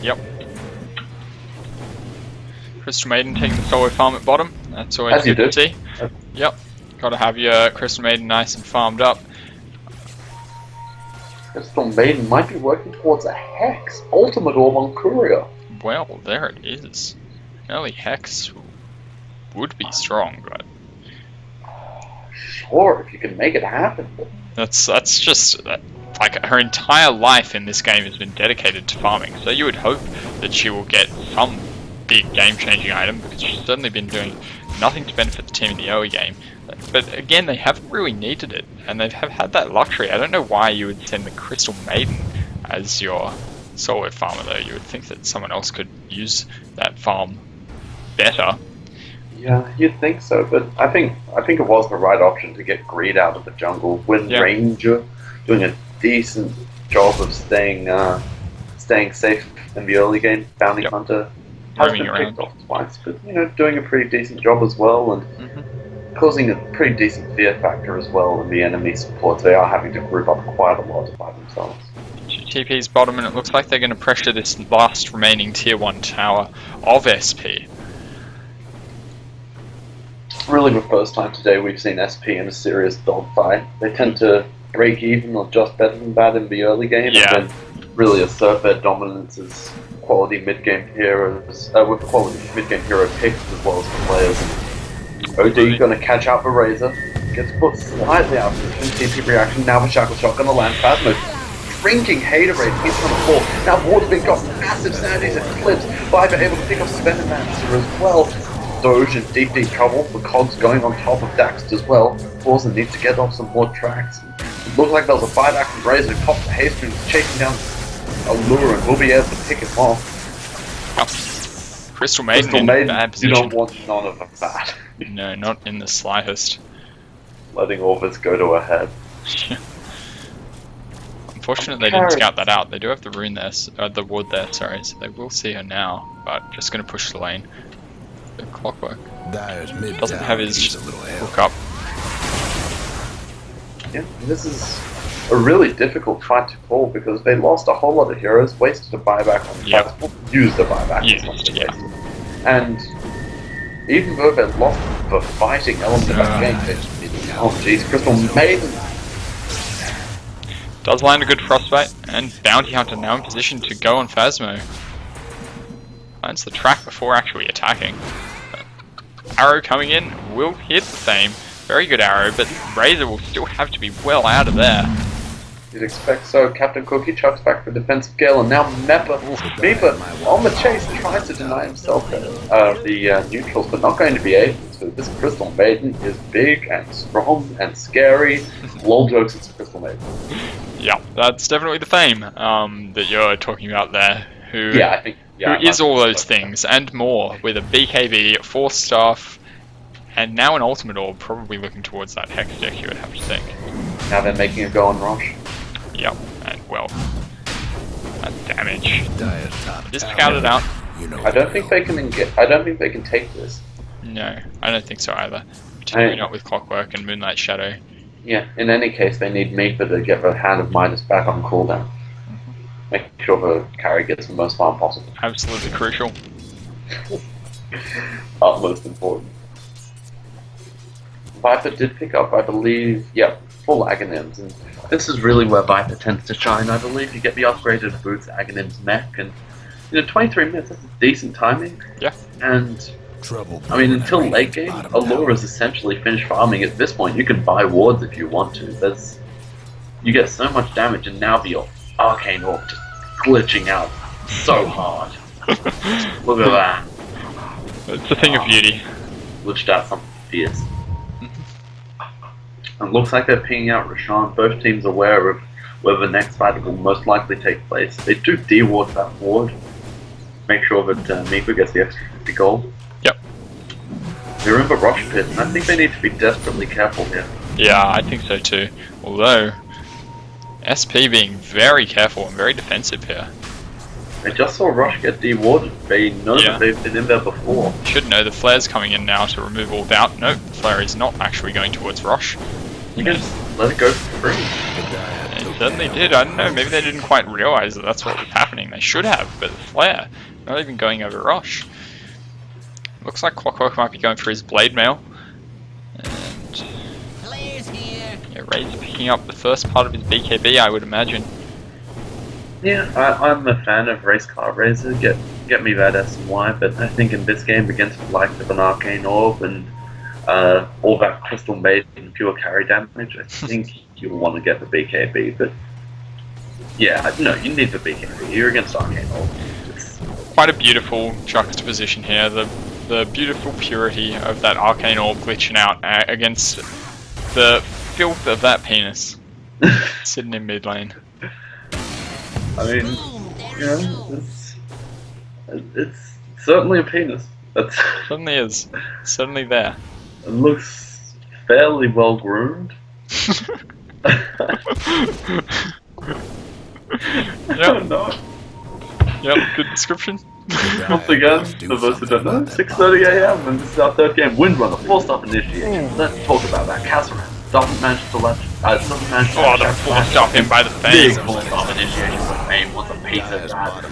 Speaker 1: Yep. Crystal Maiden taking the solo farm at bottom. That's always good to see. Yep. Gotta have your Crystal Maiden nice and farmed up.
Speaker 2: Crystal Maiden might be working towards a Hex. Ultimate Orb on Courier.
Speaker 1: Well, there it is. Early Hex would be strong, but...
Speaker 2: Sure, if you can make it happen.
Speaker 1: That's just... like, her entire life in this game has been dedicated to farming, so you would hope that she will get some big game-changing item, because she's certainly been doing nothing to benefit the team in the early game. But again, they haven't really needed it, and they have had that luxury. I don't know why you would send the Crystal Maiden as your solo farmer, though. You would think that someone else could use that farm better.
Speaker 2: Yeah, you'd think so, but I think it was the right option to get Greed out of the jungle. When Ranger doing a decent job of staying safe in the early game, Bounty Hunter has been picked off twice, but doing a pretty decent job as well, and causing a pretty decent fear factor as well in the enemy supports. They are having to group up quite a lot by themselves.
Speaker 1: TP's bottom, and it looks like they're going to pressure this last remaining tier 1 tower of SP.
Speaker 2: Really the first time today we've seen SP in a serious dogfight. They tend to break even or just better than that in the early game, and then really assert their dominance as quality mid-game heroes, with quality mid-game hero picks as well as the players. And OD going to catch out the Razor, gets put slightly out of position, TP reaction, now the Shackle Shot going to land Phasmo. Drinking Haterade, he's on the floor. Now Ward's been got massive sanities and clips. Viper able to pick up Venomancer as well. Doge in deep trouble. The Cogs going on top of Dax as well. Forza needs to get off some more tracks. It looked like there was a 5-act from Razor who popped the haste and was chasing down Allure, and we'll be able to pick him off.
Speaker 1: Crystal Maiden in bad position.
Speaker 2: You don't want none of that.
Speaker 1: No, not in the slightest.
Speaker 2: Letting Orvis go to her head.
Speaker 1: Unfortunately, they didn't scout that out. They do have the rune there, the ward there, sorry, so they will see her now, but just going to push the lane. The Clockwork doesn't have his hook up.
Speaker 2: Yeah, this is a really difficult fight to call because they lost a whole lot of heroes, wasted a buyback on the fight, used a buyback. And even though they lost the fighting element of that game, oh jeez, Crystal Maiden
Speaker 1: does land a good frostbite, and Bounty Hunter now in position to go on Phasmo. Finds the track before actually attacking. Arrow coming in will hit the same. Very good arrow, but Razor will still have to be well out of there.
Speaker 2: You'd expect so. Captain Cookie chucks back for defensive gale, and now Meepa on the chase tries to deny himself the neutrals, but not going to be able to. This Crystal Maiden is big and strong and scary. Lol jokes, it's a Crystal Maiden.
Speaker 1: Yeah, that's definitely the fame that you're talking about there. Who is all those things and more, with a BKB, 4 staff, and now an ultimate orb, probably looking towards that Hex deck, you would have to think.
Speaker 2: Now they're making a go on Rosh.
Speaker 1: Yep, and well, that damage. Discounted out.
Speaker 2: I don't think they can I don't think they can take this.
Speaker 1: No, I don't think so either. Particularly not with Clockwork and Moonlight Shadow.
Speaker 2: Yeah, in any case, they need Meepa to get the Hand of Midas back on cooldown. Make sure the carry gets the most farm possible.
Speaker 1: Absolutely crucial.
Speaker 2: Utmost important. Viper did pick up, I believe, full Aghanims, and this is really where Viper tends to shine, I believe. You get the upgraded boots, Aghanim's mech, and 23 minutes, that's decent timing.
Speaker 1: Yeah.
Speaker 2: And I mean, until late game, Allure is essentially finished farming. At this point, you can buy wards if you want to. You get so much damage, and now the Arcane Orb just glitching out so hard. Look at that.
Speaker 1: It's a thing of beauty.
Speaker 2: Glitched out something fierce. And looks like they're pinging out Roshan. Both teams aware of where the next fight will most likely take place. They do de-ward that ward. Make sure that Meepa gets the extra 50 gold.
Speaker 1: Yep.
Speaker 2: They're in the Rosh pit, and I think they need to be desperately careful here.
Speaker 1: Yeah, I think so too. Although, SP being very careful and very defensive here.
Speaker 2: They just saw Rosh get de-warded. They know that they've been in there before.
Speaker 1: Should know the flare's coming in now to remove all doubt. Nope, the flare is not actually going towards Rosh.
Speaker 2: You can just let it go for free.
Speaker 1: It certainly did. I don't know, maybe they didn't quite realize that that's what was happening. They should have, but the flare, not even going over Rosh. Looks like Clockwork might be going for his blade mail. And yeah, Ray's picking up the first part of his BKB, I would imagine.
Speaker 2: Yeah, I'm a fan of Race Car Razor. Get me that SY, but I think in this game against the likes of an Arcane Orb and all that Crystal Maiden pure carry damage, I think you'll want to get the BKB. But yeah, no, you need the BKB. You're against Arcane Orb. It's
Speaker 1: quite a beautiful juxtaposition here. The beautiful purity of that Arcane Orb glitching out against the filth of that penis sitting in mid lane.
Speaker 2: I mean, it's certainly a penis. That's
Speaker 1: certainly is. Certainly there.
Speaker 2: It looks fairly well groomed.
Speaker 1: Yep.
Speaker 2: No.
Speaker 1: Yep, good description.
Speaker 2: Once again, for those who don't know, 6:30 AM, and this is our third game. Windrunner, 4-stop initiation. Let's talk about that. Kassaran doesn't manage to let. Doesn't manage to.
Speaker 1: Oh, the 4-stop him by the face.
Speaker 2: Big 4-stop initiation with aim. Wants a piece of that.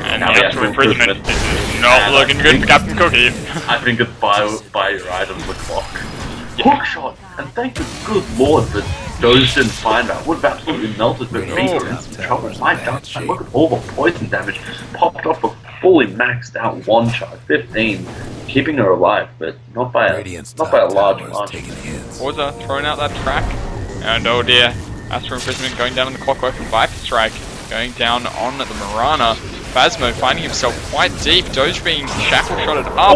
Speaker 1: And now the actual imprisonment is not looking good for Captain Cookie.
Speaker 2: I think it's buy your items with clock. Hook shot, and thank the good lord that Doge didn't find that. Would have absolutely melted the Meepa in some trouble. My God, look at all the poison damage. Popped off a fully maxed out one shot, 15, keeping her alive, but not by a large margin.
Speaker 1: Orza throwing out that track, and oh dear, Astral Imprisonment going down on the Clockwork and Viper Strike, going down on the Mirana. Phasmo finding himself quite deep, Doge being shackle shotted up.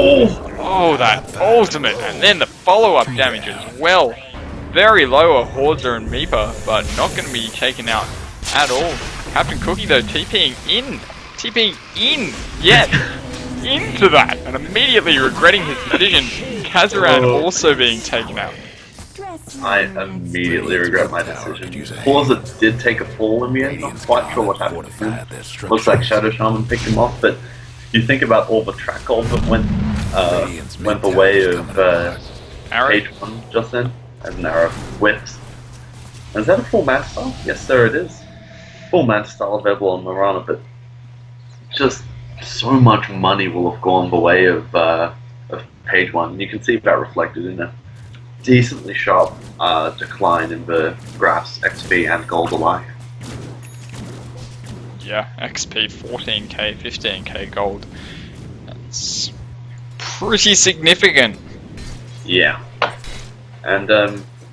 Speaker 1: Oh, that ultimate, and then the follow-up damage as well. Very low Horza and Meepa, but not going to be taken out at all. Captain Cookie though TPing in, yet into that, and immediately regretting his decision. Kassaran also being taken out.
Speaker 2: I immediately regret my decision. Horza did take a fall in the end, not quite sure what happened to him. Looks like Shadow Shaman picked him off, but you think about all the track gold that went the way of H1 just then, as an arrow whips. Is that a full Manta Style? Yes, sir, it is. Full Manta Style available on Mirana, but just so much money will have gone the way of page 1. You can see that reflected in a decently sharp decline in the graphs, XP and gold alike.
Speaker 1: Yeah, XP 14k, 15k gold. That's pretty significant.
Speaker 2: Yeah. And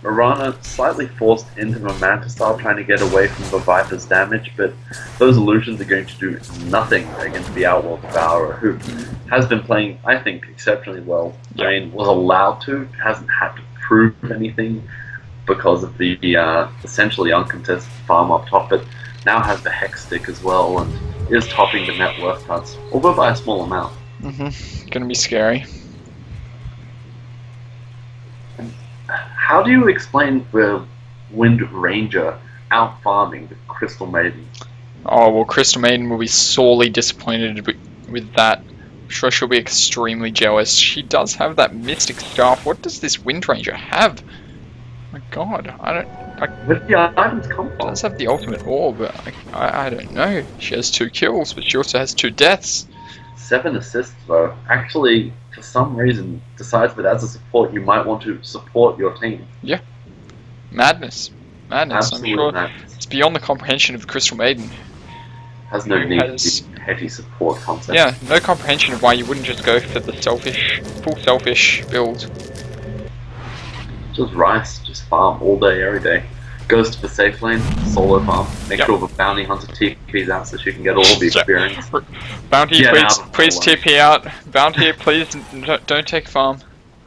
Speaker 2: Mirana slightly forced into the Manta Style, trying to get away from the Viper's damage, but those illusions are going to do nothing against the Outlaw Devourer, who has been playing, I think, exceptionally well.
Speaker 1: Yep.
Speaker 2: I mean, was allowed to, hasn't had to prove anything because of the essentially uncontested farm up top, but now has the Hex Stick as well, and is topping the net worth cuts, although by a small amount.
Speaker 1: Gonna be scary.
Speaker 2: How do you explain the Wind Ranger out farming the Crystal Maiden?
Speaker 1: Oh, well, Crystal Maiden will be sorely disappointed with that. I'm sure she'll be extremely jealous. She does have that Mystic Staff. What does this Wind Ranger have? My god,
Speaker 2: Where did the items come
Speaker 1: She
Speaker 2: from?
Speaker 1: does have the ultimate orb, but I don't know. She has 2 kills, but she also has 2 deaths.
Speaker 2: 7 assists though. Actually, for some reason, decides that as a support you might want to support your team.
Speaker 1: Yeah. Madness. Madness.
Speaker 2: Absolute
Speaker 1: I'm sure
Speaker 2: madness.
Speaker 1: it's beyond the comprehension of the Crystal Maiden.
Speaker 2: Has no
Speaker 1: Who
Speaker 2: need
Speaker 1: has-
Speaker 2: to be heavy support concept.
Speaker 1: Yeah, no comprehension of why you wouldn't just go for the full selfish build.
Speaker 2: Just Rice, just farm all day, every day. Goes to the safe lane, solo farm, make
Speaker 1: Yep.
Speaker 2: sure the bounty hunter TP's out so she can get all the experience.
Speaker 1: Bounty,
Speaker 2: Get
Speaker 1: please,
Speaker 2: out of
Speaker 1: please
Speaker 2: the way.
Speaker 1: TP out. Bounty, please don't take farm.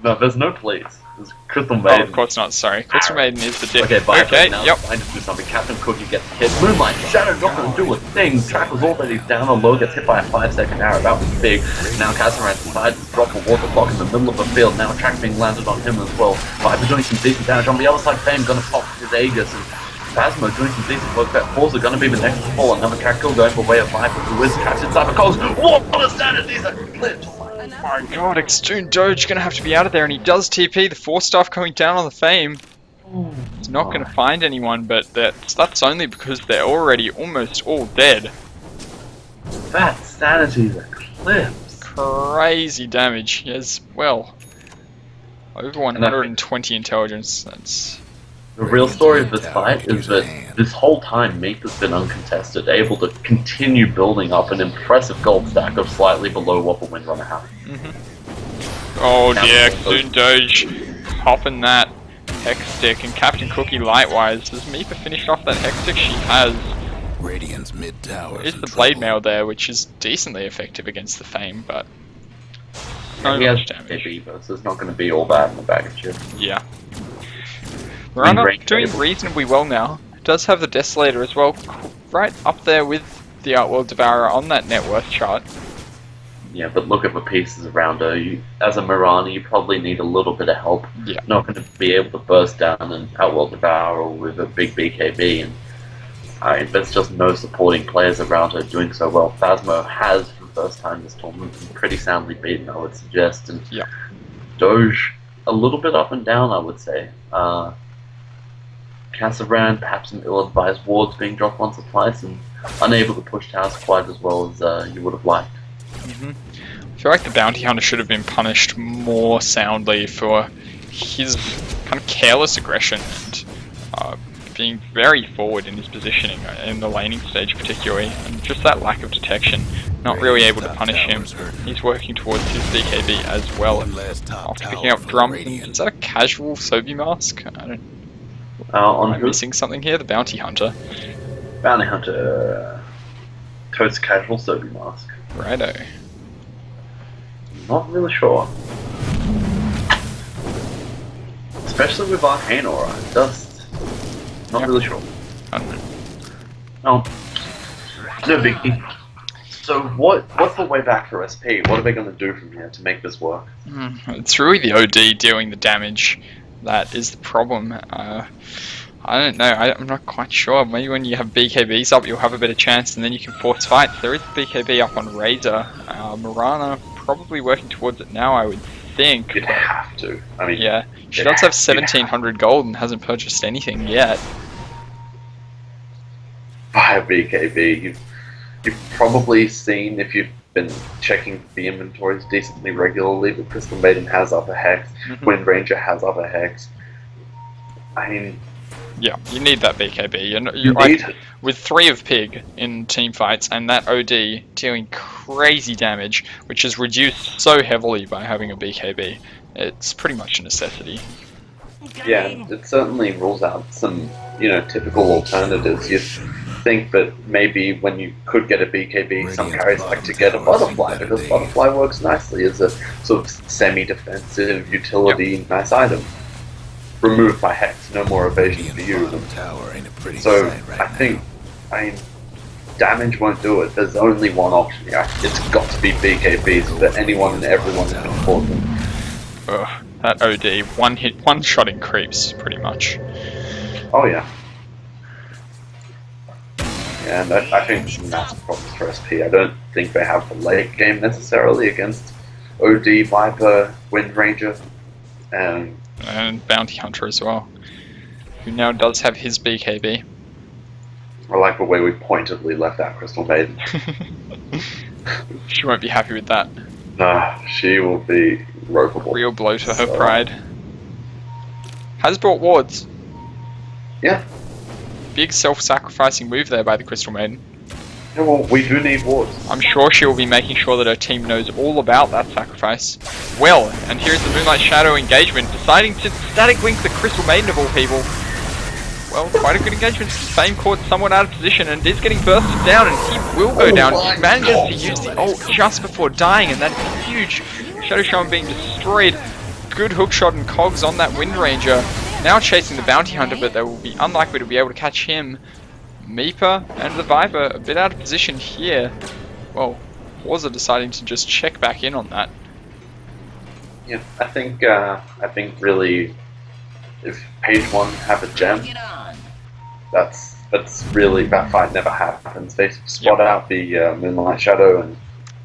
Speaker 2: No, there's no please. There's Crystal
Speaker 1: Oh,
Speaker 2: Maiden.
Speaker 1: of course not. Sorry, Crystal Maiden is the dick.
Speaker 2: Okay, bye.
Speaker 1: Okay,
Speaker 2: Now
Speaker 1: yep.
Speaker 2: it's time to do something. Captain Cookie gets hit. Moonlight, Shadow not gonna do a thing. Track was already down on low, gets hit by a 5-second arrow. That was big. Now Casaran decides to drop a water block in the middle of the field. Now a track being landed on him as well. Viper doing some decent damage. On the other side, Fame gonna pop his Aegis, and Phasmo doing some decent work. That falls are gonna be the next to fall. Another track kill going the way of Viper, who is trapped inside the coast. What a standard! These are clips.
Speaker 1: My god, Extreme Doge gonna have to be out of there, and he does TP. The 4 staff coming down on the Fame. He's not gonna find anyone, but that's only because they're already almost all dead.
Speaker 2: That sanity's a clips.
Speaker 1: Crazy damage. He has, well, over 120 intelligence. That's...
Speaker 2: The real story of this fight is that this whole time Meep has been uncontested, able to continue building up an impressive gold stack of slightly below what the Windrunner had.
Speaker 1: Oh
Speaker 2: Now,
Speaker 1: dear,
Speaker 2: those-
Speaker 1: Extreme Doge popping that Hex Stick, and Captain Cookie Lightwise. Has Meepa finished off that Hex Stick? She has.
Speaker 3: Radiant's mid tower.
Speaker 1: There's the Blade Mail there, which is decently effective against the Fame, but no
Speaker 2: He has
Speaker 1: much damage.
Speaker 2: Beaver, so it's not going to be all bad in the bag of chips.
Speaker 1: Yeah. Miranda
Speaker 2: Range
Speaker 1: doing
Speaker 2: table.
Speaker 1: reasonably well now. Does have the Desolator as well, right up there with the Outworld Devourer on that net worth chart.
Speaker 2: Yeah, but look at the pieces around her. As a Mirana, you probably need a little bit of help.
Speaker 1: Yeah.
Speaker 2: Not going to be able to burst down and Outworld Devourer with a big BKB, and there's just no supporting players around her doing so well. Phasmo has, for the first time this tournament, been pretty soundly beaten, I would suggest, and
Speaker 1: Yeah.
Speaker 2: Doge, a little bit up and down, I would say. Casabran, perhaps some ill-advised wards being dropped once or twice, and unable to push towers quite as well as you would have liked.
Speaker 1: I feel like the Bounty Hunter should have been punished more soundly for his kind of careless aggression and being very forward in his positioning in the laning stage particularly, and just that lack of detection, not really able to punish him. He's working towards his BKB as well. After picking up Drum, is that a casual Sobi mask? I don't.
Speaker 2: On
Speaker 1: Am I missing something here? The Bounty Hunter.
Speaker 2: Bounty Hunter totes casual Sobi mask.
Speaker 1: Righto.
Speaker 2: Not really sure. Especially with Arcane Aura, just not
Speaker 1: Yeah.
Speaker 2: really sure.
Speaker 1: I don't know.
Speaker 2: No, no biggie. So what's the way back for SP? What are they going to do from here to make this work?
Speaker 1: It's really the OD dealing the damage that is the problem. I don't know, I'm not quite sure. Maybe when you have BKBs up, you'll have a better chance, and then you can force fights. There is BKB up on Razor. Mirana probably working towards it now, I would think.
Speaker 2: You'd have to. I mean,
Speaker 1: Yeah, she
Speaker 2: you'd
Speaker 1: does have
Speaker 2: have to.
Speaker 1: 1700 gold and hasn't purchased anything yet.
Speaker 2: buy a BKB. You've probably seen, if you've been checking the inventories decently regularly, that Crystal Maiden has upper hex, Wind Ranger has upper hex. I mean,
Speaker 1: yeah, you need that BKB.
Speaker 2: You need it.
Speaker 1: With 3 of Pig in team fights and that OD dealing crazy damage, which is reduced so heavily by having a BKB, it's pretty much a necessity.
Speaker 2: Yeah, it certainly rules out some, typical alternatives. You think that maybe when you could get a BKB, some carries like to get a Butterfly, because Butterfly works nicely as a sort of semi-defensive utility nice item. Removed by Hex, no more evasion for you. So I mean, damage won't do it. There's only one option here. It's got to be BKBs for anyone and everyone who can afford them.
Speaker 1: Ugh, that OD, one shot in creeps, pretty much.
Speaker 2: Oh yeah. Yeah, and I think there's some massive problems for SP. I don't think they have the late game necessarily against OD, Viper, Wind Ranger, and
Speaker 1: Bounty Hunter as well, who now does have his BKB.
Speaker 2: I like the way we pointedly left out Crystal Maiden.
Speaker 1: She won't be happy with that.
Speaker 2: Nah, she will be ropeable.
Speaker 1: Real blow to her pride. Has brought wards.
Speaker 2: Yeah.
Speaker 1: Big self-sacrificing move there by the Crystal Maiden.
Speaker 2: Yeah, well, we do need wards.
Speaker 1: I'm sure she will be making sure that her team knows all about that sacrifice. Well, and here's the Moonlight Shadow engagement, deciding to static link the Crystal Maiden of all people. Well, quite a good engagement. Fame caught someone out of position and is getting bursted down, and he will go down. He manages to use the ult just before dying, and that is huge. Shadow Shaman being destroyed. Good hookshot and cogs on that Wind Ranger. Now chasing the Bounty Hunter, but they will be unlikely to be able to catch him. Meeper and the Viper a bit out of position here. Well, Horza deciding to just check back in on that.
Speaker 2: Yeah, I think really, if Page 1 have a gem, that's really, that fight never happens. They spot out the Moonlight Shadow and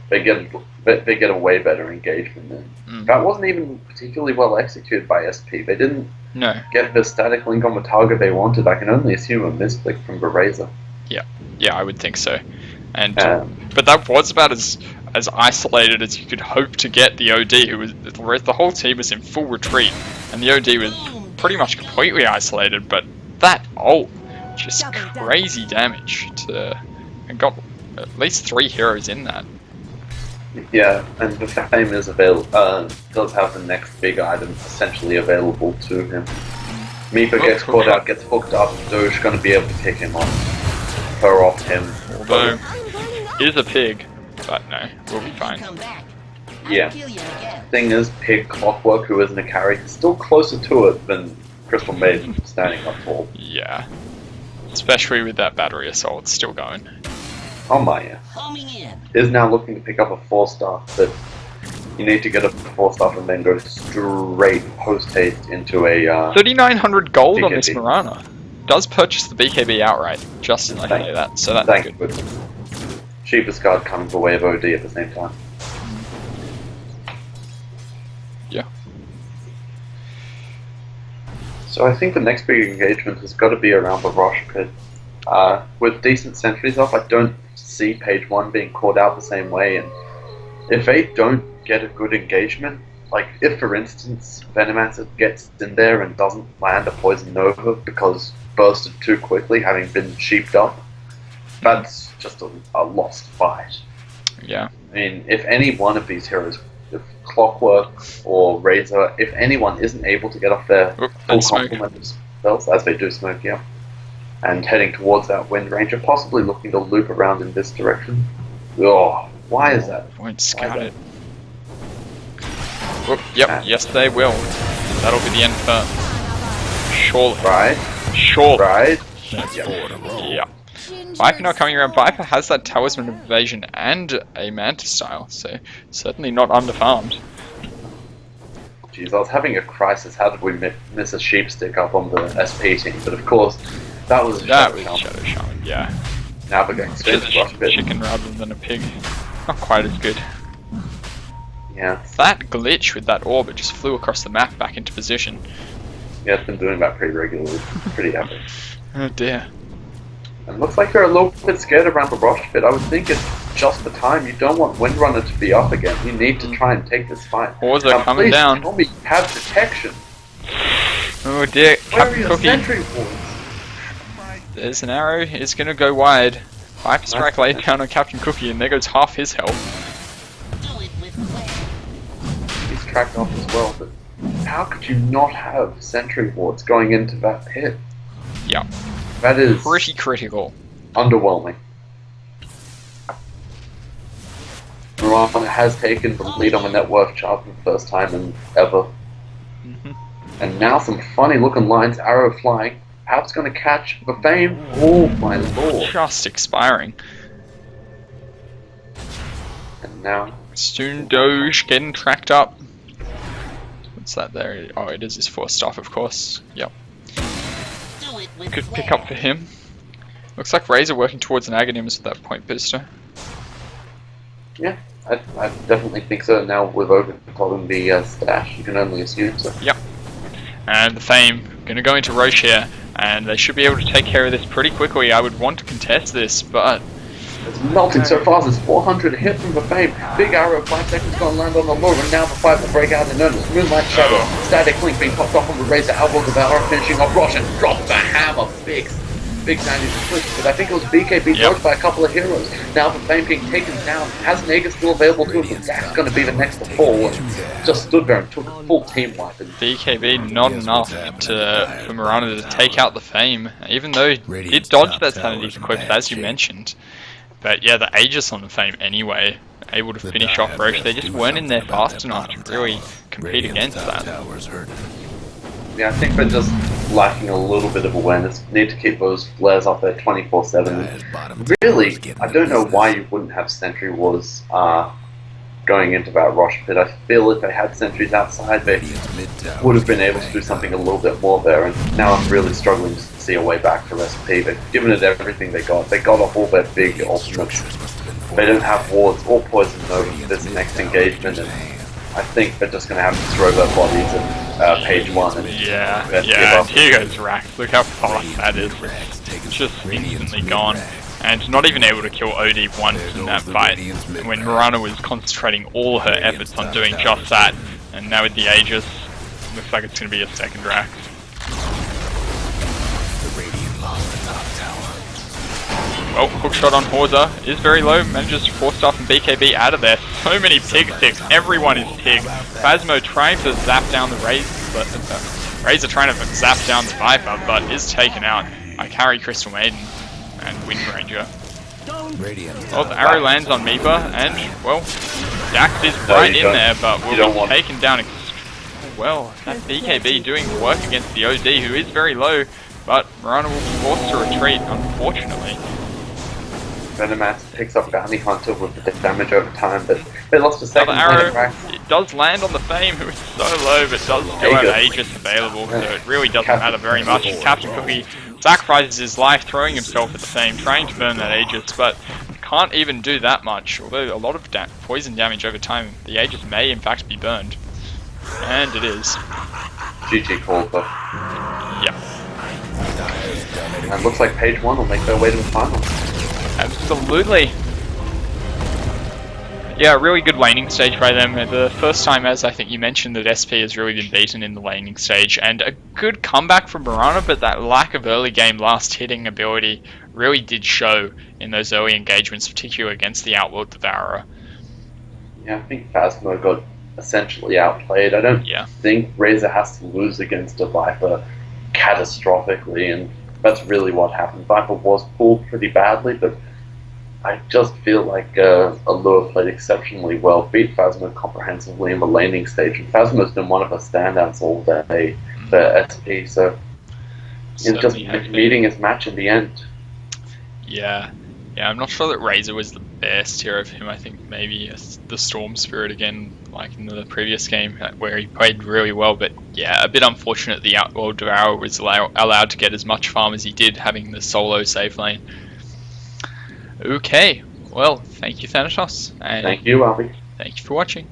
Speaker 2: they get a way better engagement. And that wasn't even particularly well executed by SP. They didn't get the static link on the target they wanted. I can only assume a misclick from the Razor.
Speaker 1: Yeah, I would think so. And but that was about as isolated as you could hope to get the OD, who was the whole team was in full retreat, and the OD was pretty much completely isolated. But that ult, just crazy damage and got at least 3 heroes in that.
Speaker 2: Yeah, and the Fame is does have the next big item essentially available to him. Meeper gets caught out, gets hooked up, Doge gonna be able to kick him off. Her off him.
Speaker 1: Although, is a pig, but no, we'll be fine.
Speaker 2: Yeah. Thing is, Pig Clockwork, who isn't a carry, is still closer to it than Crystal Maiden standing up tall.
Speaker 1: Yeah. Especially with that battery assault still going.
Speaker 2: Oh my, yeah. Is now looking to pick up a 4-star, but you need to get a 4-star and then go straight post-haste into a
Speaker 1: 3,900 gold
Speaker 2: BKB.
Speaker 1: On this Mirana. Does purchase the BKB outright, just as I say that, so that's good.
Speaker 2: Cheapest card coming the way of OD at the same time.
Speaker 1: Yeah.
Speaker 2: So I think the next big engagement has got to be around the Rosh Pit. With decent sentries off, I don't see Page 1 being caught out the same way, and if they don't get a good engagement, like if for instance Venomancer gets in there and doesn't land a Poison Nova because bursted too quickly, having been sheeped up, that's just a lost fight.
Speaker 1: Yeah.
Speaker 2: I mean, if any one of these heroes, if Clockwork or Razor, if anyone isn't able to get off their full complement of spells, as they do smoke, yeah, and heading towards that Wind Ranger, possibly looking to loop around in this direction. Oh, why is that?
Speaker 1: Won't scout it. Whoop, yep, yes they will. That'll be the end turn. Surely.
Speaker 2: Right.
Speaker 1: Surely.
Speaker 2: Right.
Speaker 1: Yeah. Viper not coming around. Viper has that Talisman of Evasion and a Manta style, so certainly not underfarmed.
Speaker 2: Jeez, I was having a crisis. How did we miss a sheep stick up on the SP team? But of course, that was a Shadow
Speaker 1: Shaman, yeah.
Speaker 2: Now we're going straight to Rosh Pit.
Speaker 1: Chicken rather than a pig. Not quite as good.
Speaker 2: Yeah.
Speaker 1: That glitch with that orb, it just flew across the map back into position.
Speaker 2: Yeah, it's been doing that pretty regularly. Pretty epic.
Speaker 1: Oh dear.
Speaker 2: And looks like you're a little bit scared around the rush pit. I would think it's just the time. You don't want Windrunner to be up again. You need to try and take this fight.
Speaker 1: Hordes are coming down.
Speaker 2: Tell me you have detection.
Speaker 1: Oh dear,
Speaker 2: Where are
Speaker 1: Captain
Speaker 2: your
Speaker 1: Cookie.
Speaker 2: sentry wards?
Speaker 1: There's an arrow, it's gonna go wide. Hyper Strike laid down on Captain Cookie and there goes half his health.
Speaker 2: He's tracked off as well, but how could you not have sentry wards going into that pit?
Speaker 1: Yep.
Speaker 2: That is
Speaker 1: Pretty critical.
Speaker 2: underwhelming. Mirana has taken the lead on the net worth chart for the first time in ever. And now some funny looking lines, arrow flying. Perhaps going to catch the fame. Oh my lord.
Speaker 1: Just expiring.
Speaker 2: And now
Speaker 1: Soon Doge getting tracked up. What's that there? Oh, it is his forced off, of course. Yep. Good pick up for him. Looks like Razor working towards an Aghanimus with that point booster.
Speaker 2: yeah, I definitely think so. Now with overclocking the stash, you can only assume so.
Speaker 1: Yep. And the Fame gonna go into Roche here, and they should be able to take care of this pretty quickly. I would want to contest this, but
Speaker 2: It's melting so fast. It's 400 hit from the Fame. Big arrow, 5 seconds gonna land on the lure, and now the fight will break out in earnest. Moonlight Shadow, Static Link being popped off on the Razor, Elbow Devourer finishing off Rosh and drop the hammer. Big Sandy's switch, but I think it was BKB dodged by a couple of heroes. Now the Fame being taken down. Has Naga still available to him, but Zach's gonna be the next to fall. And just stood there and took a full team wipe. And
Speaker 1: BKB not enough for Mirana to take out the Fame, even though he did dodge that Sanity's equipped, as you mentioned. But yeah, the Aegis on the Fame anyway, able to finish off Roche. They just weren't in there fast enough to really compete against that.
Speaker 2: yeah, I think they're just lacking a little bit of awareness. Need to keep those flares up there 24/7. Really, I don't know why you wouldn't have Sentry Wars going into that Rosh pit. I feel if they had sentries outside, they would have been able to do something a little bit more there. And now I'm really struggling to see a way back for SP. They've given it everything they got. They got off all their big ultimates. They don't have wards or poison over this next engagement, and I think they're just going to have to throw their bodies at page 1. And
Speaker 1: Yeah, and here goes Rax. Look how fast that is. It's just instantly gone. And not even able to kill OD once in that fight, when Mirana was concentrating all her efforts on doing just that. And now with the Aegis, looks like it's going to be a second Rax. Well, hookshot on Horza is very low, manages to force stuff and BKB out of there. So many pig sticks, everyone is pig. Phasmo trying to zap down the Razor, but Razor trying to zap down the Viper, but is taken out. I carry Crystal Maiden and Wind Ranger. Well, the arrow lands on Meepa, and, well, Dax is right in there, but will be taken down. Well, that BKB doing work against the OD, who is very low, but Mirana will be forced to retreat, unfortunately.
Speaker 2: Venomax picks up Bounty Hunter with the damage over time, but they lost a second
Speaker 1: arrow. It does land on the Fame, who is so low, but does still have Aegis available, so it really doesn't matter very much. Captain Cookie sacrifices his life, throwing himself at the Fame, trying to burn that Aegis, but can't even do that much, although a lot of poison damage over time. The Aegis may in fact be burned. And it is.
Speaker 2: GG called though.
Speaker 1: Yeah.
Speaker 2: And looks like page 1 will make their way to the final.
Speaker 1: Absolutely. Yeah, really good laning stage by them. The first time, as I think you mentioned, that SP has really been beaten in the laning stage, and a good comeback from Mirana, but that lack of early game last hitting ability really did show in those early engagements, particularly against the Outworld Devourer.
Speaker 2: Yeah, I think Phasmo got essentially outplayed. I don't think Razor has to lose against a Viper catastrophically, and that's really what happened. Viper was pulled pretty badly, but I just feel like Allure played exceptionally well, beat Phasmo comprehensively in the laning stage, and Phasmo's been one of the standouts all day for SP, so it's just meeting his match in the end.
Speaker 1: Yeah, I'm not sure that Razor was the best here of him. I think maybe the Storm Spirit again, like in the previous game, where he played really well, but yeah, a bit unfortunate the Outworld Devourer was allowed to get as much farm as he did, having the solo safe lane. Okay, well, thank you Thanatos, and
Speaker 2: thank you, Albie.
Speaker 1: thank you for watching.